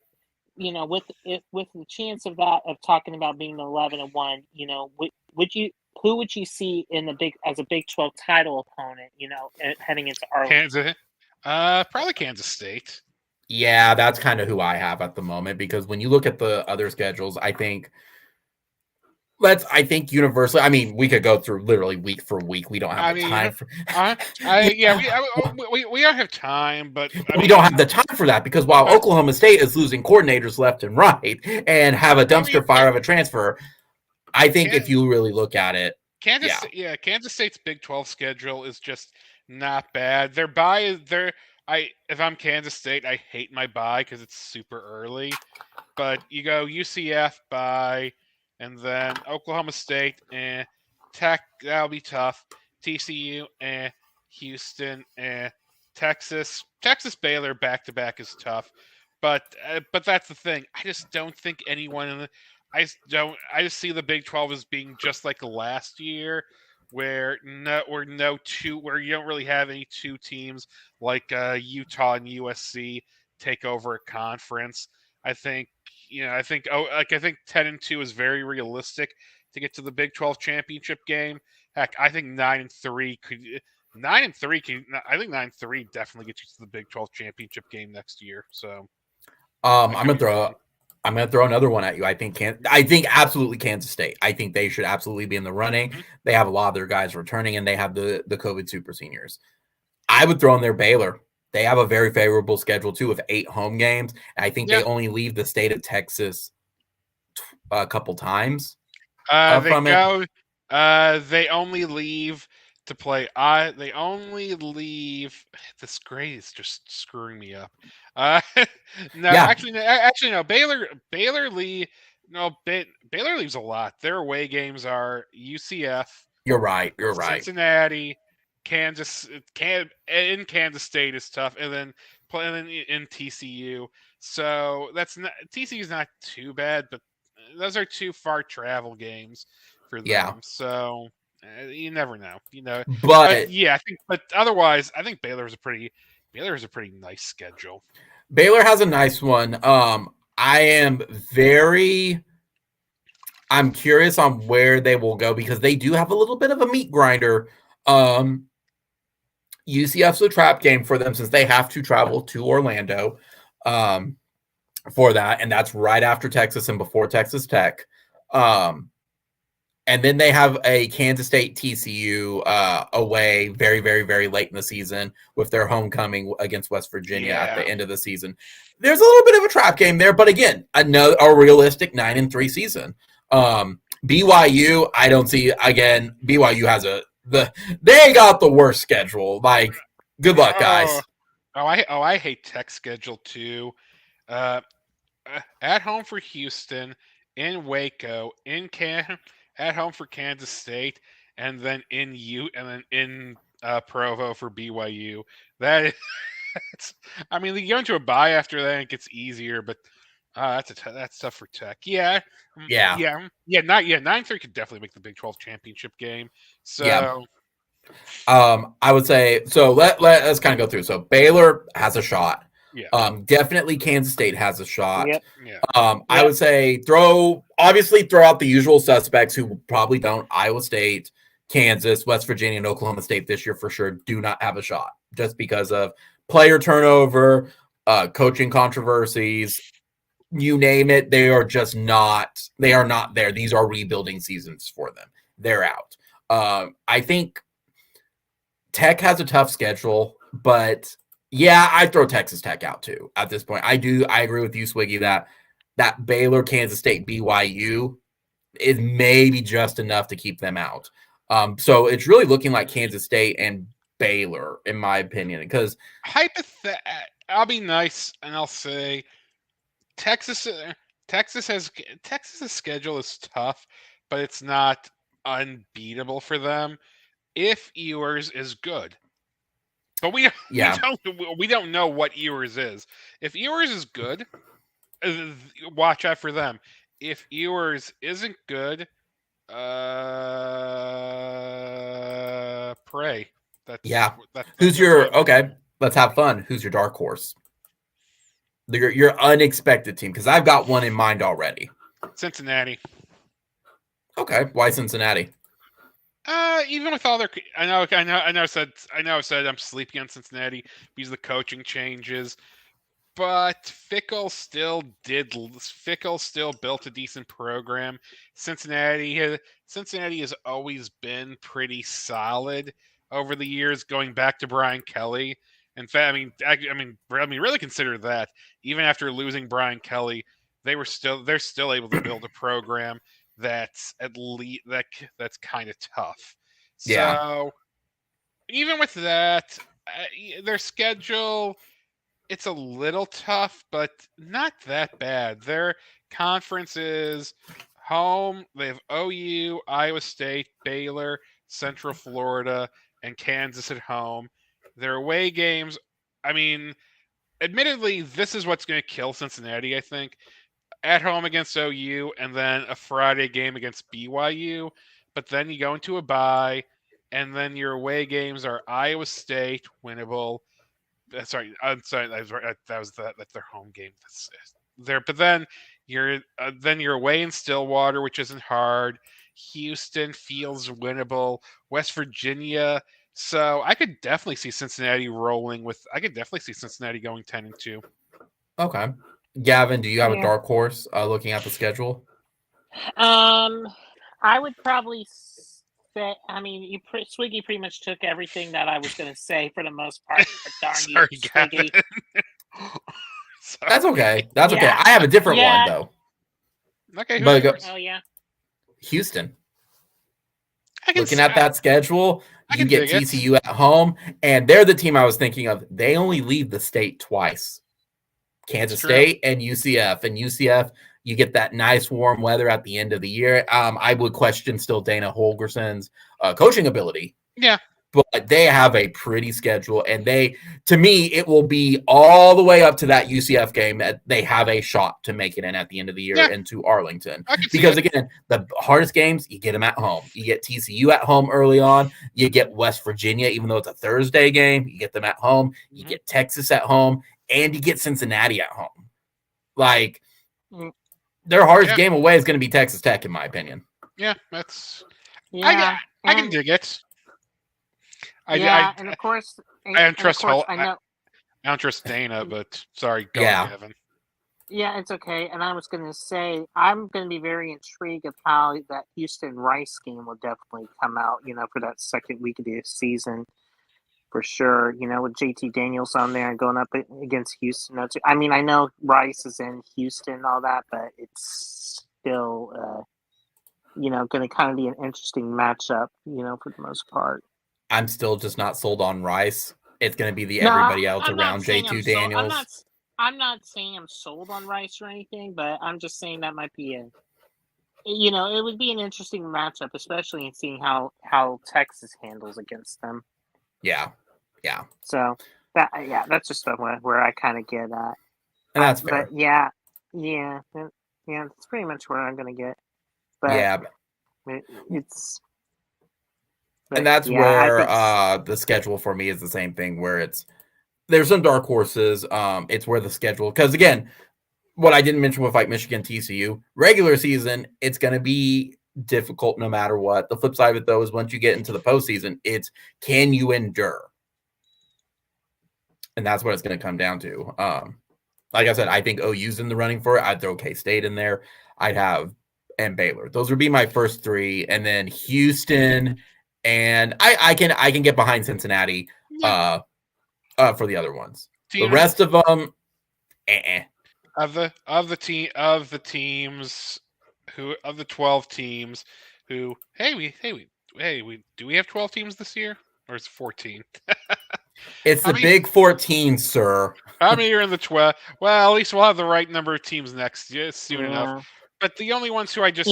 with the chance of that, of talking about being 11-1, who would you see in as a Big 12 title opponent? Heading into Arlington. Probably Kansas State. Yeah, that's kind of who I have at the moment, because when you look at the other schedules, I think universally. I mean, we could go through literally week for week. We don't have time for. We don't have time, but we don't have the time for that, because while Oklahoma State is losing coordinators left and right and have a dumpster fire of a transfer, I think if you really look at it, Kansas State's Big 12 schedule is just not bad. Their bye is there. If I'm Kansas State, I hate my bye because it's super early. But you go UCF bye. And then Oklahoma State, Tech, that'll be tough. TCU, Houston, Texas, Baylor back-to-back is tough. But that's the thing. I just don't think anyone I just see the Big 12 as being just like last year, where you don't really have any 2 teams like Utah and USC take over a conference. I think 10-2 is very realistic to get to the Big 12 championship game. Heck, I think 9-3 definitely gets you to the Big 12 championship game next year. So, I'm gonna throw another one at you. I think absolutely Kansas State. I think they should absolutely be in the running. Mm-hmm. They have a lot of their guys returning, and they have the COVID super seniors. I would throw in there Baylor. They have a very favorable schedule, too, of 8 home games. I think they only leave the state of Texas a couple times They only leave to play. They only leave. This grade is just screwing me up. No, Yeah. actually, no. Baylor Baylor leaves a lot. Their away games are UCF, You're right. Cincinnati, Kansas. In Kansas State is tough, and then in TCU. So TCU is not too bad, but those are two far travel games for them. Yeah. So you never know. But yeah, but otherwise, I think Baylor's a pretty nice schedule. Baylor has a nice one. I'm curious on where they will go because they do have a little bit of a meat grinder. UCF's a trap game for them since they have to travel to Orlando for that, and that's right after Texas and before Texas Tech. And then they have a Kansas State TCU away very, very, very late in the season with their homecoming against West Virginia at the end of the season. There's a little bit of a trap game there, but again, a realistic 9-3 season. BYU, I don't see again. BYU has they got the worst schedule. Like, good luck, guys. I hate Tech schedule too. At home for Houston, in Waco, at home for Kansas State, and then in Provo for BYU. That is, you go into a bye after that, it gets easier, but that's tough for Tech. Yeah. 9-3 could definitely make the Big 12 championship game. So. Yeah. I would say so. Let's kind of go through. So Baylor has a shot. Yeah. Definitely Kansas State has a shot. Yep. Yeah. I would say throw out the usual suspects who probably don't. Iowa State, Kansas, West Virginia, and Oklahoma State this year for sure do not have a shot just because of player turnover, coaching controversies, you name it. They are not there. These are rebuilding seasons for them. They're out. I think Tech has a tough schedule, but yeah, I'd throw Texas Tech out too at this point. I agree with you, Swiggy, that Baylor, Kansas State, BYU is maybe just enough to keep them out. So it's really looking like Kansas State and Baylor, in my opinion, because I'll be nice and I'll say Texas's schedule is tough, but it's not unbeatable for them if Ewers is good. But we don't know what Ewers is. If Ewers is good, watch out for them. If Ewers isn't good, pray. Okay, let's have fun. Who's your dark horse? Your unexpected team, because I've got one in mind already. Cincinnati. Okay, why Cincinnati? Even with all their, I know. I said I'm sleepy on Cincinnati because of the coaching changes, but Fickle still built a decent program. Cincinnati has always been pretty solid over the years, going back to Brian Kelly. In fact, really consider that even after losing Brian Kelly, they're still able to build a program that's at least that's kind of tough. Yeah. So even with that, their schedule, it's a little tough, but not that bad. Their conference is home. They have OU, Iowa State, Baylor, Central Florida, and Kansas at home. Their away games, admittedly, this is what's going to kill Cincinnati, I think. At home against OU, and then a Friday game against BYU. But then you go into a bye, and then your away games are Iowa State, winnable. That's their home game. But then you're away in Stillwater, which isn't hard. Houston feels winnable. West Virginia. So I could definitely see Cincinnati rolling with. I could definitely see Cincinnati going 10-2. Okay. Gavin, do you have a dark horse looking at the schedule? I would probably say, Swiggy pretty much took everything that I was going to say for the most part. Darn Sorry, you, Swiggy. That's okay. That's okay. I have a different one, though. Okay, Oh, yeah. Houston. Looking at that schedule, you get dig it. TCU at home, and they're the team I was thinking of. They only leave the state twice. Kansas State and UCF. And UCF, you get that nice warm weather at the end of the year. I would question still Dana Holgerson's coaching ability. Yeah. But they have a pretty schedule, and to me, it will be all the way up to that UCF game that they have a shot to make it in at the end of the year into Arlington. Because again, the hardest games, you get them at home. You get TCU at home early on. You get West Virginia, even though it's a Thursday game, you get them at home. You get Texas at home, and you get Cincinnati at home. Like, their hardest game away is going to be Texas Tech, in my opinion. Yeah, that's. I can dig it. And of course, I don't trust I don't trust Dana, but sorry, go on, Gavin. Yeah, it's okay. And I was going to say, I'm going to be very intrigued of how that Houston-Rice game will definitely come out, for that second week of the season, for sure. With JT Daniels on there and going up against Houston. I mean, I know Rice is in Houston and all that, but it's still, going to kind of be an interesting matchup, for the most part. I'm still just not sold on Rice. It's going to be everybody else around J2 Daniels. I'm not saying I'm sold on Rice or anything, but I'm just saying that might be it would be an interesting matchup, especially in seeing how Texas handles against them. Yeah. So that's just stuff where I kind of get at. And that's fair. But yeah, that's pretty much where I'm going to get. But it's. And that's where the schedule for me is the same thing, where there's some dark horses. It's where the schedule, because again, what I didn't mention with like Michigan, TCU, regular season, it's going to be difficult no matter what. The flip side of it, though, is once you get into the postseason, it's can you endure? And that's what it's going to come down to. Like I said, I think OU's in the running for it. I'd throw K-State in there. And Baylor. Those would be my first three. And then Houston. And I can get behind Cincinnati for the other ones. The rest of them, of the 12 teams who do we have 12 teams this year, or is it 14? It's the big 14, sir. How many are in the 12? Well, at least we'll have the right number of teams next year soon enough. But the only ones who I just...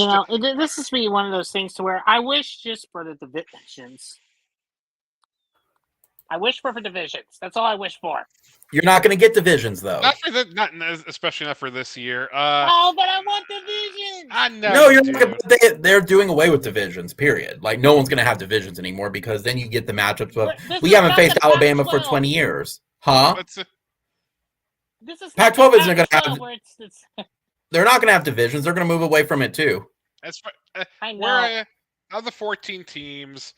this is be one of those things to where I wish just for the divisions. I wish for divisions. That's all I wish for. You're not going to get divisions, though. Especially not for this year. But I want divisions! I know. No, you're not. They're doing away with divisions, period. Like, no one's going to have divisions anymore because then you get the matchups of... We haven't faced Alabama for 20 years. Huh? This is Pac-12 isn't going to have... They're not going to have divisions. They're going to move away from it, too. I know. Of the 14 teams,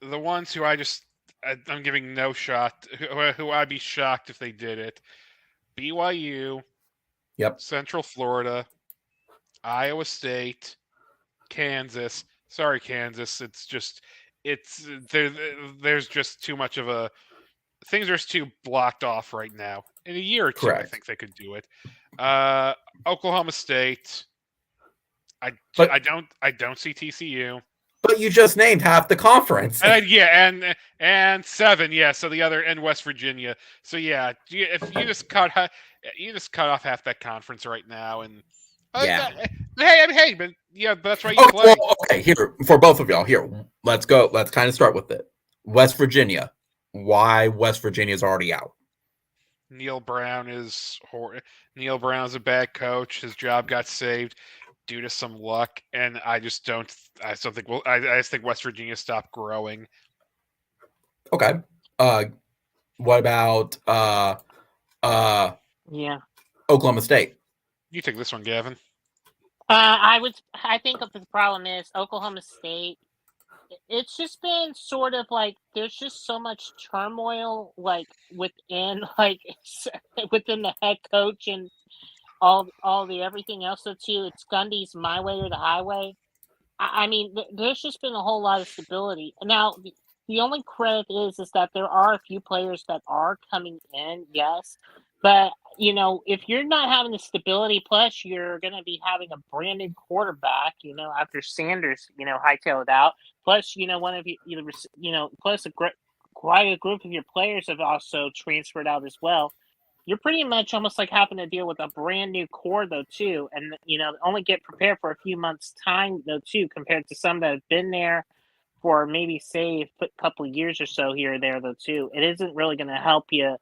the ones who I'm giving no shot, who I'd be shocked if they did it, BYU, Central Florida, Iowa State, Kansas. Sorry, Kansas. There's just too much of a... Things are just too blocked off right now. In a year or two, I think they could do it. Oklahoma State. I don't see TCU. But you just named half the conference. And 7, so the other, and West Virginia. So if you just cut off half that conference right now, and but that's right. Play. Well, okay, here for both of y'all. Here, let's go. Let's kind of start with it. West Virginia. Why West Virginia is already out? Neil Brown is a bad coach. His job got saved due to some luck, and I just think West Virginia stopped growing. Okay. What about Oklahoma State? You take this one, Gavin. I think the problem is Oklahoma State. It's just been sort of like there's just so much turmoil within the head coach and all the everything else. So too, it's Gundy's my way or the highway. I mean, there's just been a whole lot of stability. Now, the only credit is that there are a few players that are coming in, yes, but if you're not having the stability, plus you're going to be having a brand new quarterback, after Sanders, hightailed out, plus, one of plus quite a group of your players have also transferred out as well. You're pretty much almost like having to deal with a brand new core, though, too. And, only get prepared for a few months' time, though, too, compared to some that have been there for maybe, say, a couple of years or so here or there, though, too. It isn't really going to help you,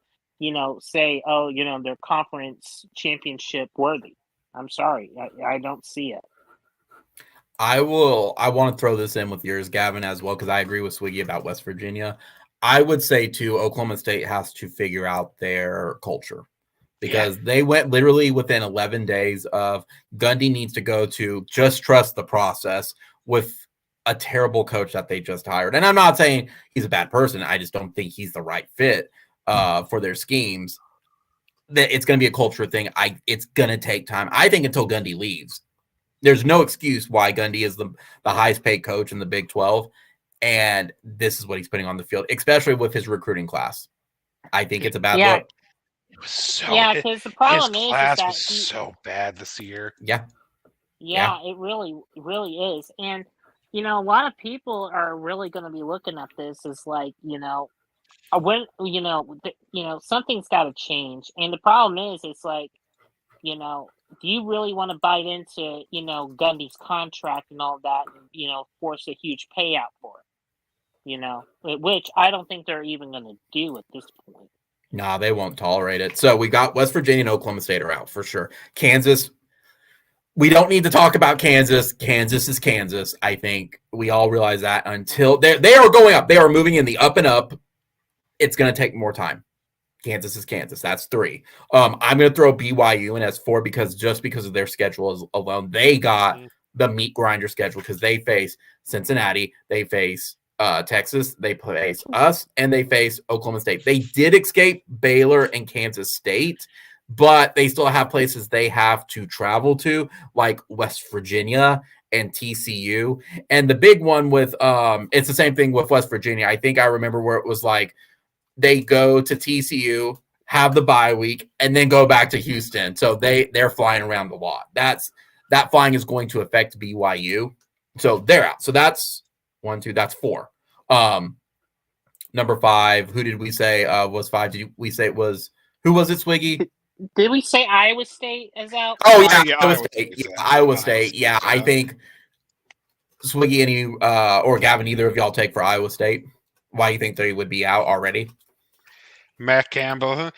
say, oh, they're conference championship worthy. I'm sorry. I don't see it. I want to throw this in with yours, Gavin, as well, because I agree with Swiggy about West Virginia. I would say, too, Oklahoma State has to figure out their culture because they went literally within 11 days of Gundy needs to go to just trust the process with a terrible coach that they just hired. And I'm not saying he's a bad person. I just don't think he's the right fit for their schemes. That it's going to be a culture thing. It's going to take time. I think until Gundy leaves. There's no excuse why Gundy is the highest paid coach in the Big 12. And this is what he's putting on the field, especially with his recruiting class. I think it's a bad look. It was so because the problem his is class that was so bad this year. Yeah, it really is. And a lot of people are really going to be looking at this as like, when something's got to change. And the problem is, it's like, do you really want to bite into, Gundy's contract and all that and, force a huge payout for it? Which I don't think they're even going to do at this point. No, they won't tolerate it. So we got West Virginia and Oklahoma State are out for sure. Kansas, we don't need to talk about Kansas. Kansas is Kansas. I think we all realize that until they are going up. They are moving in the up and up. It's going to take more time. Kansas is Kansas. That's 3. I'm going to throw BYU in as 4 because of their schedule alone. They got the meat grinder schedule because they face Cincinnati. They face Texas. They face us, and they face Oklahoma State. They did escape Baylor and Kansas State, but they still have places they have to travel to, like West Virginia and TCU. And the big one with it's the same thing with West Virginia. I think I remember where it was like they go to TCU, have the bye week, and then go back to Houston. So they're flying around the lot. That flying is going to affect BYU. So they're out. So that's 1, 2, that's 4. Number 5, who did we say was 5? We say it was, who was it, Swiggy? Did we say Iowa State is out? Oh, yeah, Iowa State. Yeah, Iowa State. Yeah, I think Swiggy and you, or Gavin, either of y'all take for Iowa State. Why do you think they would be out already? Matt Campbell.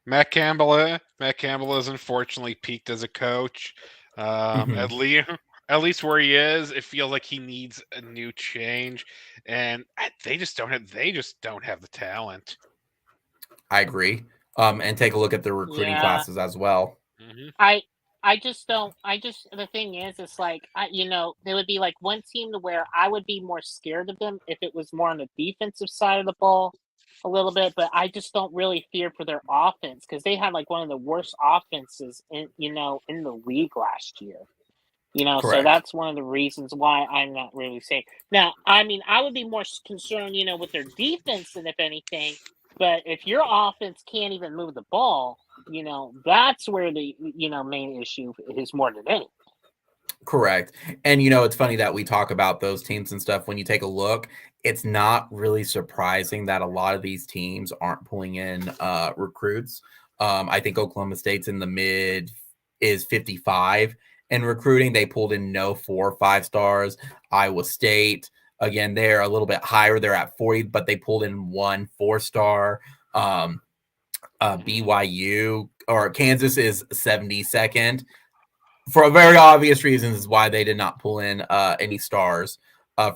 Matt Campbell has unfortunately peaked as a coach. At least where he is, it feels like he needs a new change, and they just don't have the talent. I agree. And take a look at the recruiting classes as well. I just don't. The thing is, it's like there would be like one team to where I would be more scared of them if it was more on the defensive side of the ball a little bit, but I just don't really fear for their offense because they had like one of the worst offenses in the league last year. Correct. So that's one of the reasons why I'm not really saying. Now, I mean, I would be more concerned, with their defense than if anything. But if your offense can't even move the ball, that's where the main issue is more than anything. Correct. And it's funny that we talk about those teams and stuff. When you take a look, it's not really surprising that a lot of these teams aren't pulling in recruits. I think Oklahoma State's in the mid is 55 in recruiting. They pulled in no 4 or 5 stars. Iowa State, again, they're a little bit higher. They're at 40, but they pulled in 1 4-star. BYU or Kansas is 72nd. For very obvious reasons why they did not pull in any stars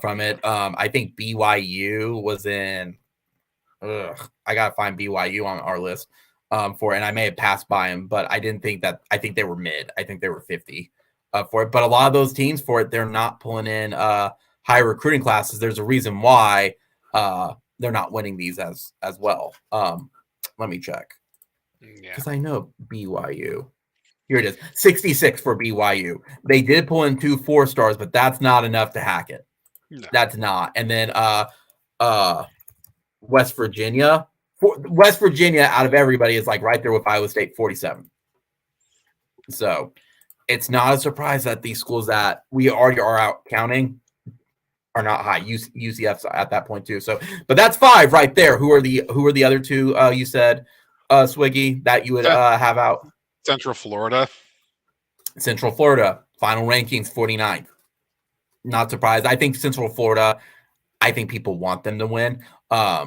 from it. I think BYU was in I gotta find BYU on our list for it, and I may have passed by them, but I didn't think that. I think they were mid. I think they were 50 for it. But a lot of those teams for it, they're not pulling in high recruiting classes. There's a reason why they're not winning these as well. Let me check because I know BYU. Here it is, 66 for BYU. They did pull in 2 4-stars, but that's not enough to hack it. No. That's not. And then West Virginia, West Virginia, out of everybody, is like right there with Iowa State, 47. So it's not a surprise that these schools that we already are out counting are not high. UCF's at that point too. So, but that's 5 right there. Who are the other two? You said Swiggy that you would have out. Central Florida. Central Florida final rankings 49th. Not surprised. I think Central Florida. I think people want them to win. Yeah,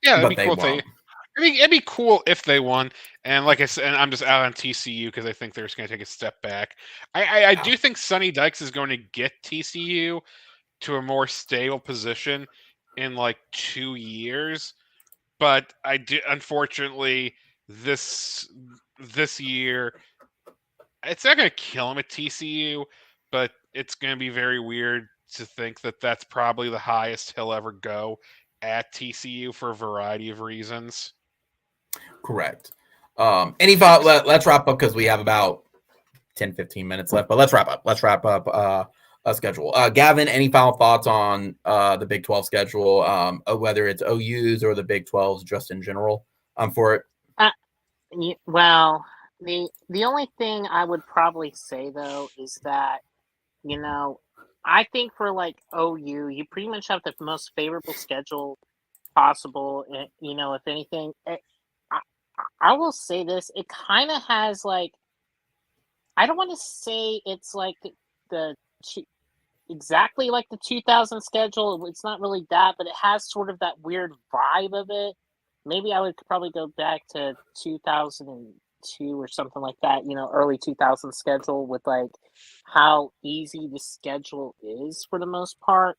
that'd be cool. It'd be cool if they won. And like I said, and I'm just out on TCU because I think they're just going to take a step back. I do think Sonny Dykes is going to get TCU to a more stable position in like 2 years. But unfortunately, this year, it's not going to kill him at TCU, but it's going to be very weird to think that that's probably the highest he'll ever go at TCU for a variety of reasons. Correct. Any thought? Let's wrap up because we have about 10-15 minutes left. But let's wrap up. A schedule. Gavin, any final thoughts on the Big 12 schedule, whether it's OU's or the Big 12s just in general for it? Well, the only thing I would probably say, though, is that, I think for like OU, you pretty much have the most favorable schedule possible. If anything, I will say this, it kind of has like, I don't want to say it's like exactly like the 2000 schedule. It's not really that, but it has sort of that weird vibe of it. Maybe I would probably go back to 2002 or something like that, early 2000 schedule with like how easy the schedule is for the most part.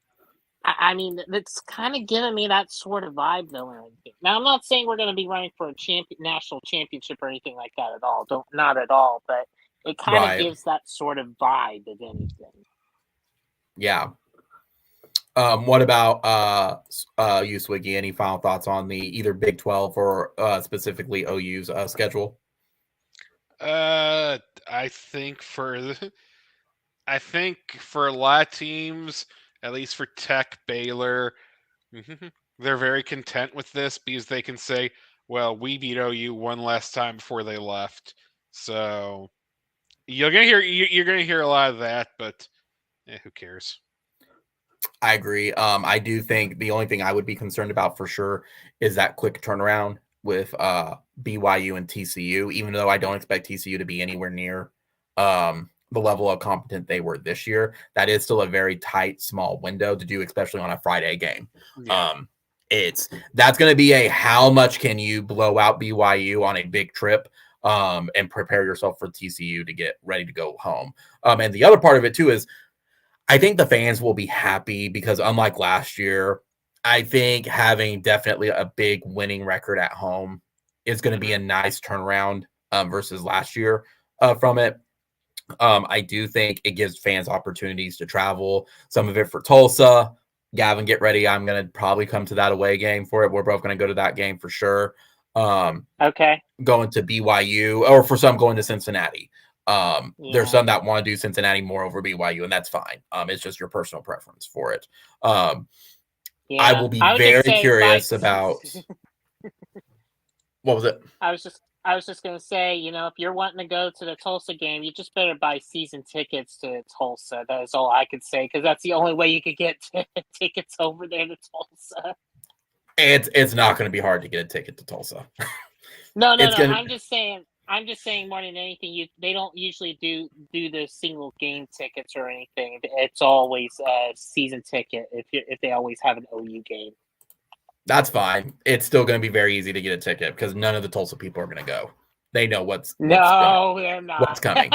I mean, it's kind of giving me that sort of vibe, though. Now, I'm not saying we're going to be running for a national championship or anything like that at all. Not at all. But it kind of gives that sort of vibe, if anything. Yeah. What about you, Swiggy? Any final thoughts on the either Big 12 or specifically OU's schedule? I think for a lot of teams, at least for Tech, Baylor, they're very content with this because they can say, well, we beat OU one last time before they left. So you're gonna hear a lot of that, but who cares? I agree. I do think the only thing I would be concerned about for sure is that quick turnaround with BYU and TCU, even though I don't expect TCU to be anywhere near the level of competent they were this year. That is still a very tight, small window to do, especially on a Friday game. Yeah. That's going to be how much can you blow out BYU on a big trip and prepare yourself for TCU to get ready to go home. And the other part of it too is I think the fans will be happy because unlike last year, I think having definitely a big winning record at home is going to be a nice turnaround versus last year from it. I do think it gives fans opportunities to travel, some of it for Tulsa. Gavin, get ready. I'm going to probably come to that away game for it. We're both going to go to that game for sure. Okay. Going to BYU, or for some going to Cincinnati. There's some that want to do Cincinnati more over BYU, and that's fine. It's just your personal preference for it. I will be very curious about what was it? I was just gonna say, if you're wanting to go to the Tulsa game, you just better buy season tickets to Tulsa. That is all I could say, because that's the only way you could get tickets over there to Tulsa. It's not going to be hard to get a ticket to Tulsa. No. I'm just saying more than anything, they don't usually do the single game tickets or anything. It's always a season ticket if they always have an OU game. That's fine. It's still going to be very easy to get a ticket because none of the Tulsa people are going to go. They know they're not. What's coming.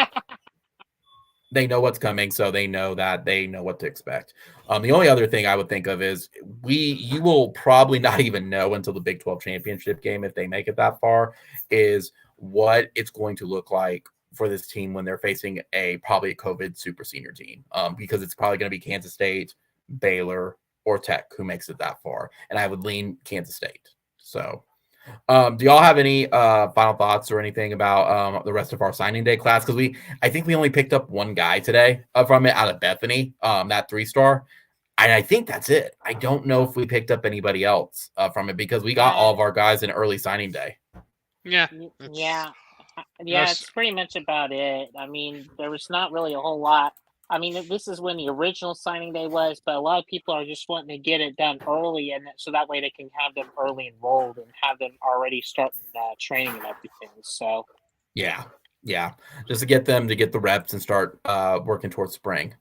They know what's coming, so they know what to expect. The only other thing I would think of is you will probably not even know until the Big 12 championship game, if they make it that far, is what it's going to look like for this team when they're facing probably a COVID super senior team, because it's probably going to be Kansas State, Baylor, or Tech who makes it that far. And I would lean Kansas State. So do y'all have any final thoughts or anything about the rest of our signing day class? Because I think we only picked up one guy today from it out of Bethany, that 3-star. I think that's it. I don't know if we picked up anybody else from it because we got all of our guys in early signing day. Yeah. Yeah. It's pretty much about it. I mean, there was not really a whole lot. I mean, this is when the original signing day was, but a lot of people are just wanting to get it done early, and so that way they can have them early enrolled and have them already starting training and everything. So, yeah, just to get them to get the reps and start working towards spring.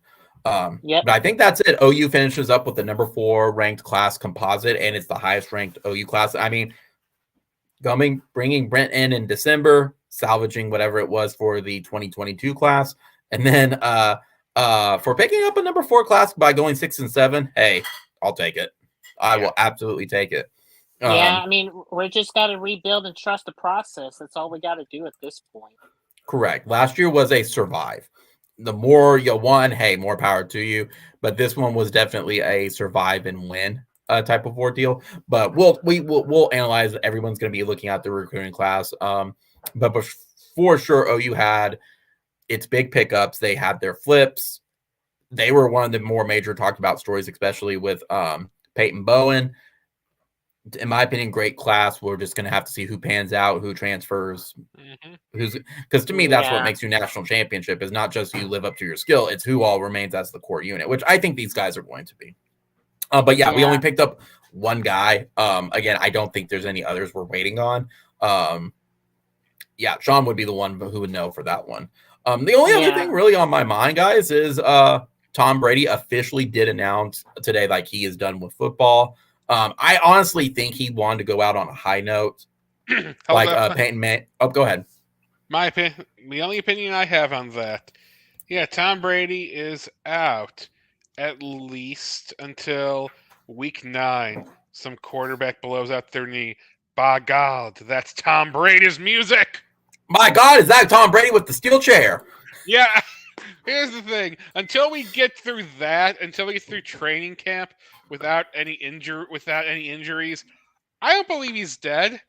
But I think that's it. OU finishes up with the number 4 ranked class composite, and it's the highest ranked OU class. I mean, bringing Brent in December, salvaging whatever it was for the 2022 class, and then for picking up a number 4 class by going 6 and 7. Hey, I'll take it. I will absolutely take it. I mean, we just got to rebuild and trust the process. That's all we got to do at this point. Correct. Last year was a survive. The more you won, hey, more power to you. But this one was definitely a survive and win type of ordeal. But we'll analyze. Everyone's going to be looking at the recruiting class. But for sure, OU had its big pickups. They had their flips. They were one of the more major talked about stories, especially with Peyton Bowen. In my opinion, great class. We're just going to have to see who pans out, who transfers, because to me, that's what makes you national championship is not just you live up to your skill. It's who all remains as the core unit, which I think these guys are going to be. But we only picked up one guy. Again, I don't think there's any others we're waiting on. Sean would be the one who would know for that one. The only other thing really on my mind, guys, is Tom Brady officially did announce today like he is done with football. I honestly think he wanted to go out on a high note, like Peyton Manning. Oh, go ahead. My opinion, the only opinion I have on that, Tom Brady is out at least until week 9. Some quarterback blows out their knee. By God, that's Tom Brady's music. My God, is that Tom Brady with the steel chair? Yeah. Here's the thing. Until we get through that, until we get through training camp without any injuries, I don't believe he's dead.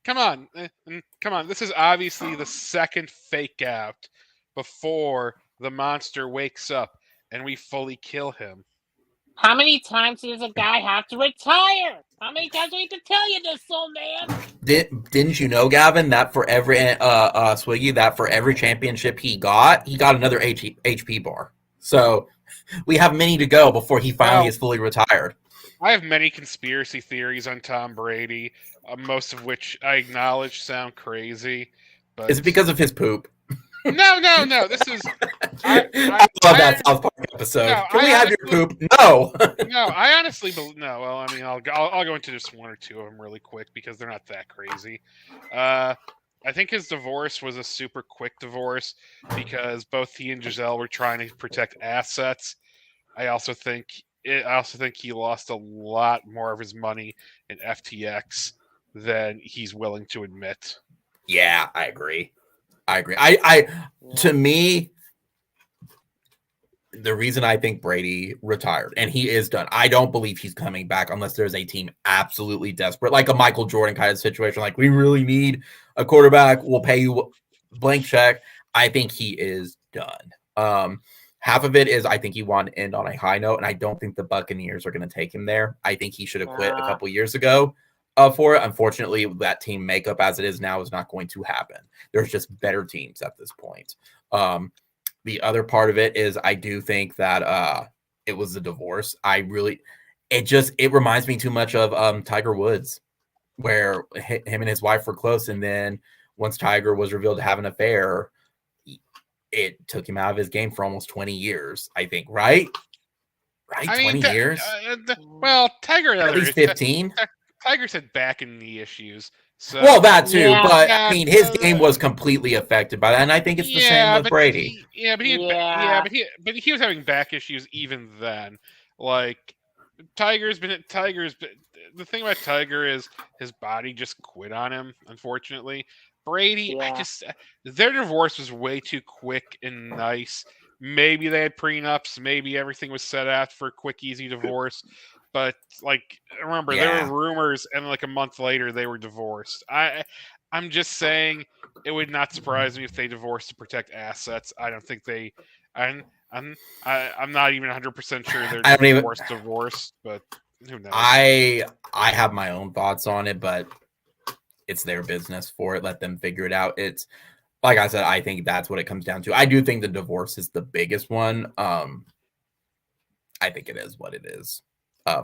Come on. This is obviously the second fake out before the monster wakes up and we fully kill him. How many times does a guy have to retire? How many times do I need to tell you this, old man? Didn't you know, Gavin, that for every Swiggy, that for every championship he got another HP bar. So we have many to go before he finally is fully retired. I have many conspiracy theories on Tom Brady, most of which I acknowledge sound crazy. But is it because of his poop? No. This is. I love that South Park episode. Can we have your poop? No. No, I honestly believe. No, well, I mean, I'll go into just one or two of them really quick because they're not that crazy. I think his divorce was a super quick divorce because both he and Giselle were trying to protect assets. I also think he lost a lot more of his money in FTX than he's willing to admit. Yeah, I agree. To me, the reason I think Brady retired, and he is done, I don't believe he's coming back unless there's a team absolutely desperate, like a Michael Jordan kind of situation. Like, we really need a quarterback. We'll pay you blank check. I think he is done. Half of it is I think he wanted to end on a high note, and I don't think the Buccaneers are going to take him there. I think he should have quit a couple years ago. For it. Unfortunately, that team makeup as it is now is not going to happen. There's just better teams at this point. The other part of it is I do think that it was a divorce. It reminds me too much of Tiger Woods, where him and his wife were close, and then once Tiger was revealed to have an affair, it took him out of his game for almost 20 years, I think, right? Right, 20 years? Well, Tiger... At least 15? Tiger's had back and knee issues. So, that too, but I mean, his game was completely affected by that, and I think it's the same with Brady. But he was having back issues even then. Like, the thing about Tiger is his body just quit on him, unfortunately. Brady, their divorce was way too quick and nice. Maybe they had prenups, maybe everything was set out for a quick, easy divorce. But, like, remember, there were rumors, and, like, a month later, they were divorced. I'm just saying it would not surprise me if they divorced to protect assets. I don't think they... I'm not even 100% sure they're I don't even. divorced, but who knows? I have my own thoughts on it, but it's their business for it. Let them figure it out. It's like I said, I think that's what it comes down to. I do think the divorce is the biggest one. I think it is what it is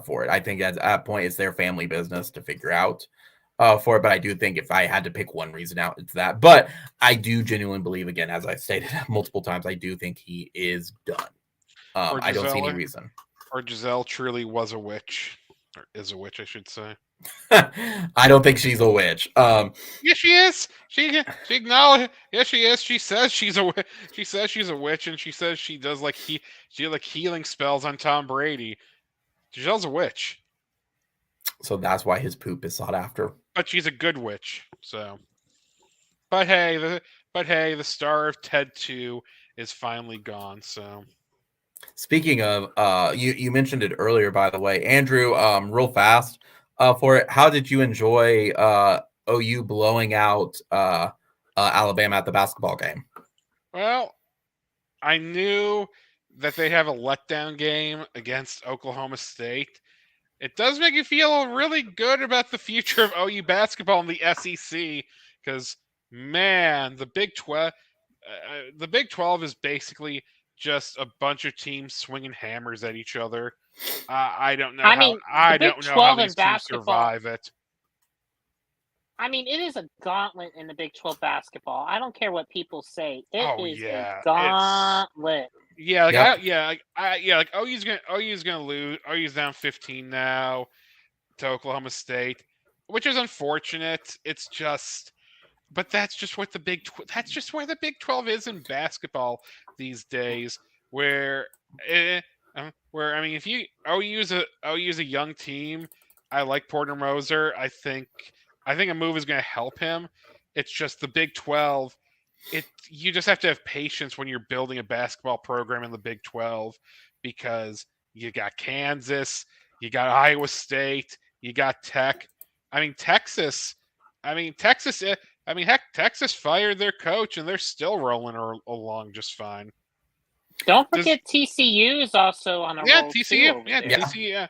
for it. I think at that point, it's their family business to figure out for it. But I do think if I had to pick one reason out, it's that. But I do genuinely believe, again, as I've stated multiple times, I do think he is done. I don't see any reason. Or Giselle truly was a witch, or is a witch, I should say. I don't think she's a witch. Yeah, she is. She acknowledged. Yeah, she is. She says she's a. She says she's a witch, and she says she does she healing spells on Tom Brady. Giselle's a witch. So that's why his poop is sought after. But she's a good witch. So. But hey, the star of Ted 2 is finally gone. So. Speaking of, you mentioned it earlier, by the way, Andrew. Real fast, for it. How did you enjoy OU blowing out Alabama at the basketball game? Well, I knew that they have a letdown game against Oklahoma State. It does make you feel really good about the future of OU basketball in the SEC because, man, the Big 12 is basically just a bunch of teams swinging hammers at each other. I don't know how these teams survive it. I mean, it is a gauntlet in the Big 12 basketball. I don't care what people say. It is a gauntlet. Like OU's gonna lose. OU's down 15 now to Oklahoma State, which is unfortunate. It's just, but that's just what that's just where the Big 12 is in basketball these days. Where I mean, if OU's a young team, I like Porter Moser. I think a move is going to help him. It's just the Big 12. You just have to have patience when you're building a basketball program in the Big 12 because you got Kansas, you got Iowa State, you got Tech. Texas fired their coach and they're still rolling along just fine. Don't forget TCU is also on a roll TCU. Too TCU.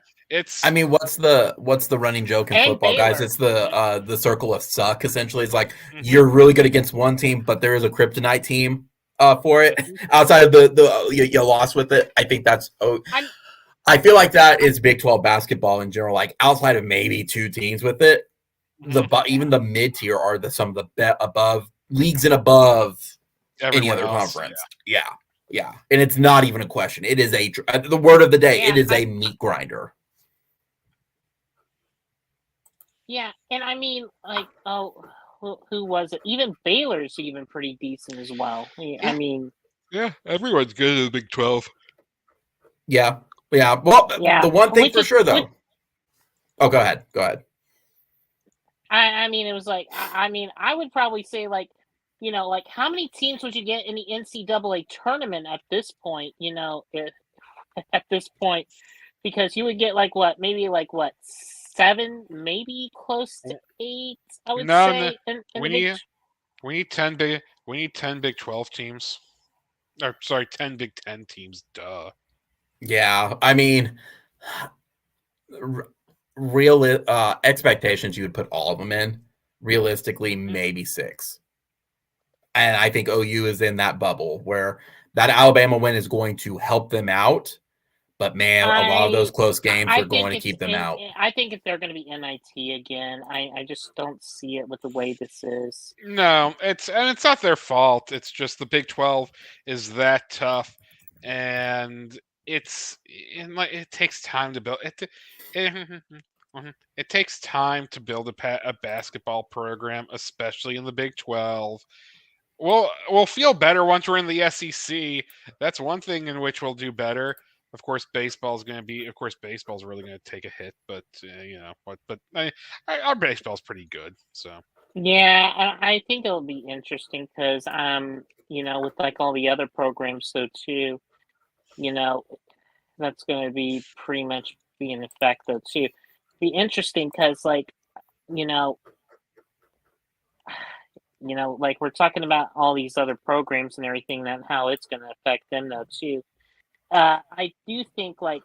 I mean, what's the running joke in football, Baylor. guys? It's the circle of suck. Essentially, it's like you're really good against one team, but there is a kryptonite team for it. Outside of the you lost with it. I think that's. I feel like that is Big 12 basketball in general. Like outside of maybe two teams with it, even the mid tier are some of the above leagues and above any other conference. Yeah, and it's not even a question. It is the word of the day. It is a meat grinder. Yeah, and I mean, like, who was it? Even Baylor's even pretty decent as well. I mean, everyone's good in the Big 12. Yeah. Well, the one thing for sure, though. Oh, go ahead. I mean, it was like, I would probably say, like, like how many teams would you get in the NCAA tournament at this point? At this point, because you would get maybe 7, maybe close to 8. I would say. We need 10 Big 12 teams. Or sorry, 10 Big 10 teams. Duh. Yeah, I mean, real expectations you would put all of them in. Realistically, maybe 6. And I think OU is in that bubble where that Alabama win is going to help them out. But, man, a lot of those close games are going to keep them out. I think if they're going to be NIT again, I just don't see it with the way this is. No, it's not their fault. It's just the Big 12 is that tough. And it takes time to build it. It takes time to build a basketball program, especially in the Big 12. We'll feel better once we're in the SEC. That's one thing in which we'll do better. Of course, baseball's really going to take a hit, but our baseball's pretty good. So yeah, I think it'll be interesting because with like all the other programs, so too, that's going to be pretty much be in effect though too. Be interesting because like like we're talking about all these other programs and everything, and how it's going to affect them though too. I do think what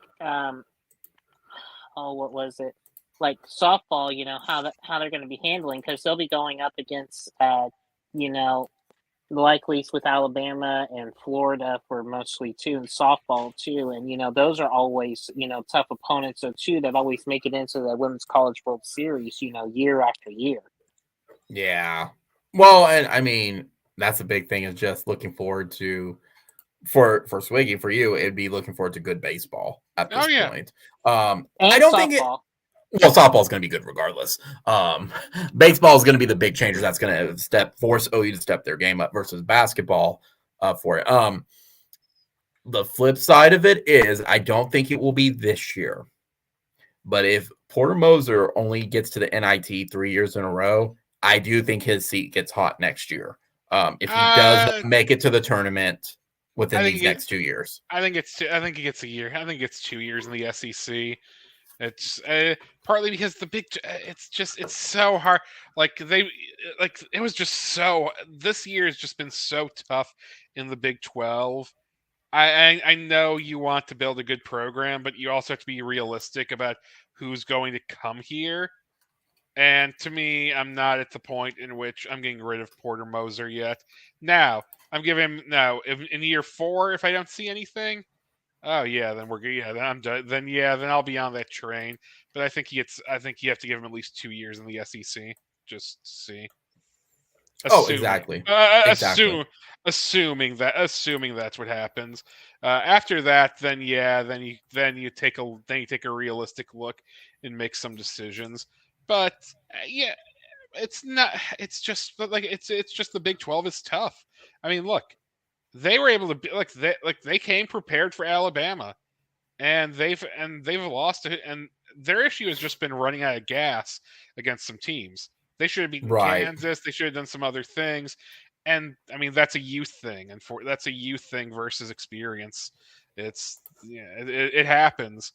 was it? Like softball, how they're going to be handling, because they'll be going up against you know likely with Alabama and Florida for mostly too, and softball too, and those are always tough opponents too that always make it into the Women's College World Series year after year. Yeah. Well, and I mean that's a big thing is just looking forward to for Swiggy, for you, it'd be looking forward to good baseball at this point. And I don't softball. think it. Well, softball's going to be good regardless. Baseball is going to be the big changer. That's going to force OU to step their game up versus basketball for it. The flip side of it is I don't think it will be this year. But if Porter Moser only gets to the NIT 3 years in a row, I do think his seat gets hot next year. If he does make it to the tournament within these next 2 years. I think he gets a year. I think it's 2 years in the SEC. It's partly because it's so hard. It was just so. This year has just been so tough in the Big 12. I know you want to build a good program, but you also have to be realistic about who's going to come here. And to me, I'm not at the point in which I'm getting rid of Porter Moser yet. Now, I'm giving him in year 4 if I don't see anything. Oh yeah, then we're good. Yeah, then I'm done. Then I'll be on that train. But I think you have to give him at least 2 years in the SEC. Just see. Exactly. Assuming that's what happens. After that, then you take a realistic look and make some decisions. But it's not. It's just it's just the Big 12 is tough. I mean, look, they were able to be they came prepared for Alabama, and they've lost it. And their issue has just been running out of gas against some teams. They should have beaten Kansas. They should have done some other things. And I mean, that's a youth thing, and that's a youth thing versus experience. It happens.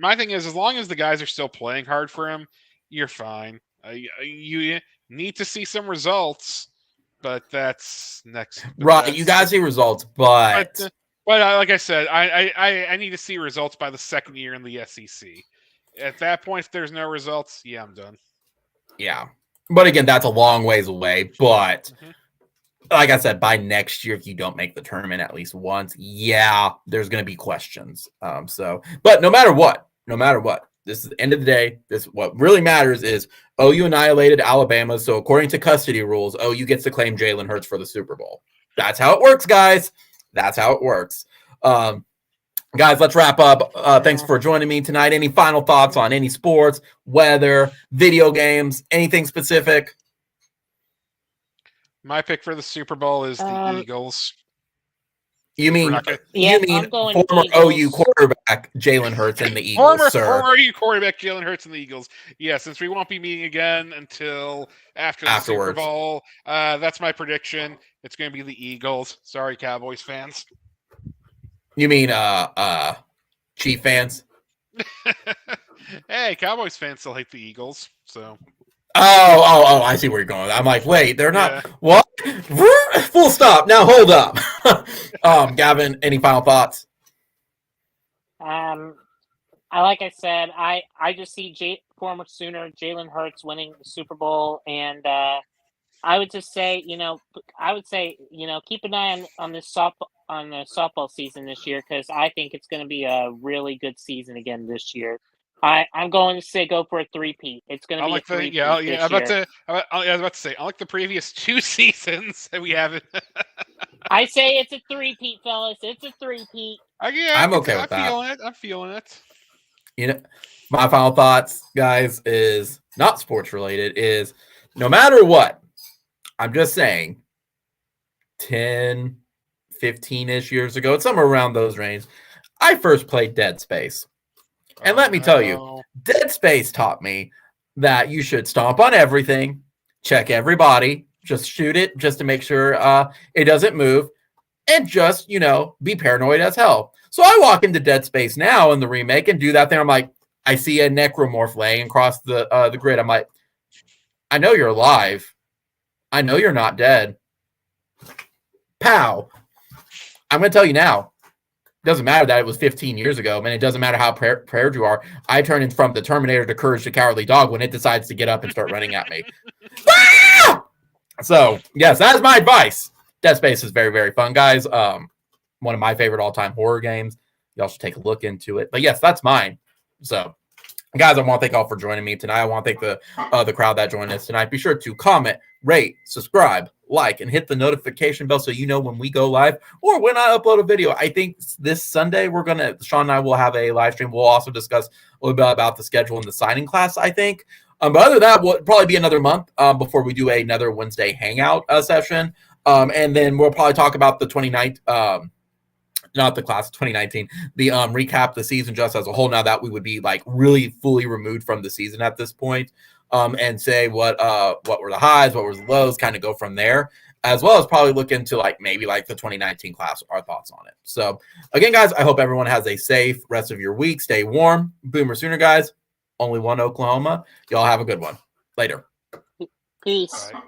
My thing is, as long as the guys are still playing hard for him, you're fine. You need to see some results, but that's next. Right, you gotta see results, but like I said, I need to see results by the second year in the SEC. At that point, if there's no results, I'm done. Yeah, but again, that's a long ways away. But like I said, by next year, if you don't make the tournament at least once, there's going to be questions. But no matter what, this is the end of the day. What really matters is OU annihilated Alabama. So according to custody rules, OU gets to claim Jalen Hurts for the Super Bowl. That's how it works, guys. That's how it works. Guys, let's wrap up. Thanks for joining me tonight. Any final thoughts on any sports, weather, video games, anything specific? My pick for the Super Bowl is the Eagles. You mean former OU quarterback Jalen Hurts and the Eagles, former OU quarterback Jalen Hurts and the Eagles. Yeah, since we won't be meeting again until afterwards. The Super Bowl, that's my prediction. It's going to be the Eagles. Sorry, Cowboys fans. You mean Chief fans? Hey, Cowboys fans still hate the Eagles, so. Oh, I see where you're going. I'm like, wait, they're not what? Full stop. Now hold up. Gavin, any final thoughts? Like I said, I just see former Sooner Jalen Hurts winning the Super Bowl, and I would just say, keep an eye on this on the softball season this year, because I think it's going to be a really good season again this year. I'm going to say go for a three-peat. It's going to be a three-peat this year. I was about to say, unlike the previous 2 seasons that we haven't. I say it's a three-peat, fellas. It's a three-peat. I'm okay with that. I'm feeling it. My final thoughts, guys, is not sports related. Is no matter what, I'm just saying, 10, 15-ish years ago, it's somewhere around those range, I first played Dead Space. And let me tell you, Dead Space taught me that you should stomp on everything, check every body, just shoot it just to make sure it doesn't move, and just, be paranoid as hell. So I walk into Dead Space now in the remake and do that thing. I'm like, I see a necromorph laying across the grid. I'm like, I know you're alive. I know you're not dead. Pow. I'm going to tell you now, Doesn't matter that it was 15 years ago, man. It doesn't matter how prepared you are. I turn in from the Terminator to Courage the Cowardly Dog when it decides to get up and start running at me. So, yes, that's my advice. Dead Space is very, very fun, guys. One of my favorite all-time horror games. Y'all should take a look into it. But, yes, that's mine. So, guys, I want to thank all for joining me tonight. I want to thank the crowd that joined us tonight. Be sure to comment, rate, subscribe, like, and hit the notification bell so you know when we go live or when I upload a video. I think this Sunday Sean and I will have a live stream. We'll also discuss a little bit about the schedule and the signing class, I think. But other than that, will probably be another month before we do another Wednesday hangout session. And then we'll probably talk about the 29th, not the class of 2019, the recap the season just as a whole. Now that we would be like really fully removed from the season at this point, and say what were the highs, what were the lows, kind of go from there, as well as probably look into like maybe like the 2019 class, our thoughts on it. So again, guys, I hope everyone has a safe rest of your week. Stay warm. Boomer Sooner, guys. Only one Oklahoma. Y'all have a good one. Later. Peace. Bye.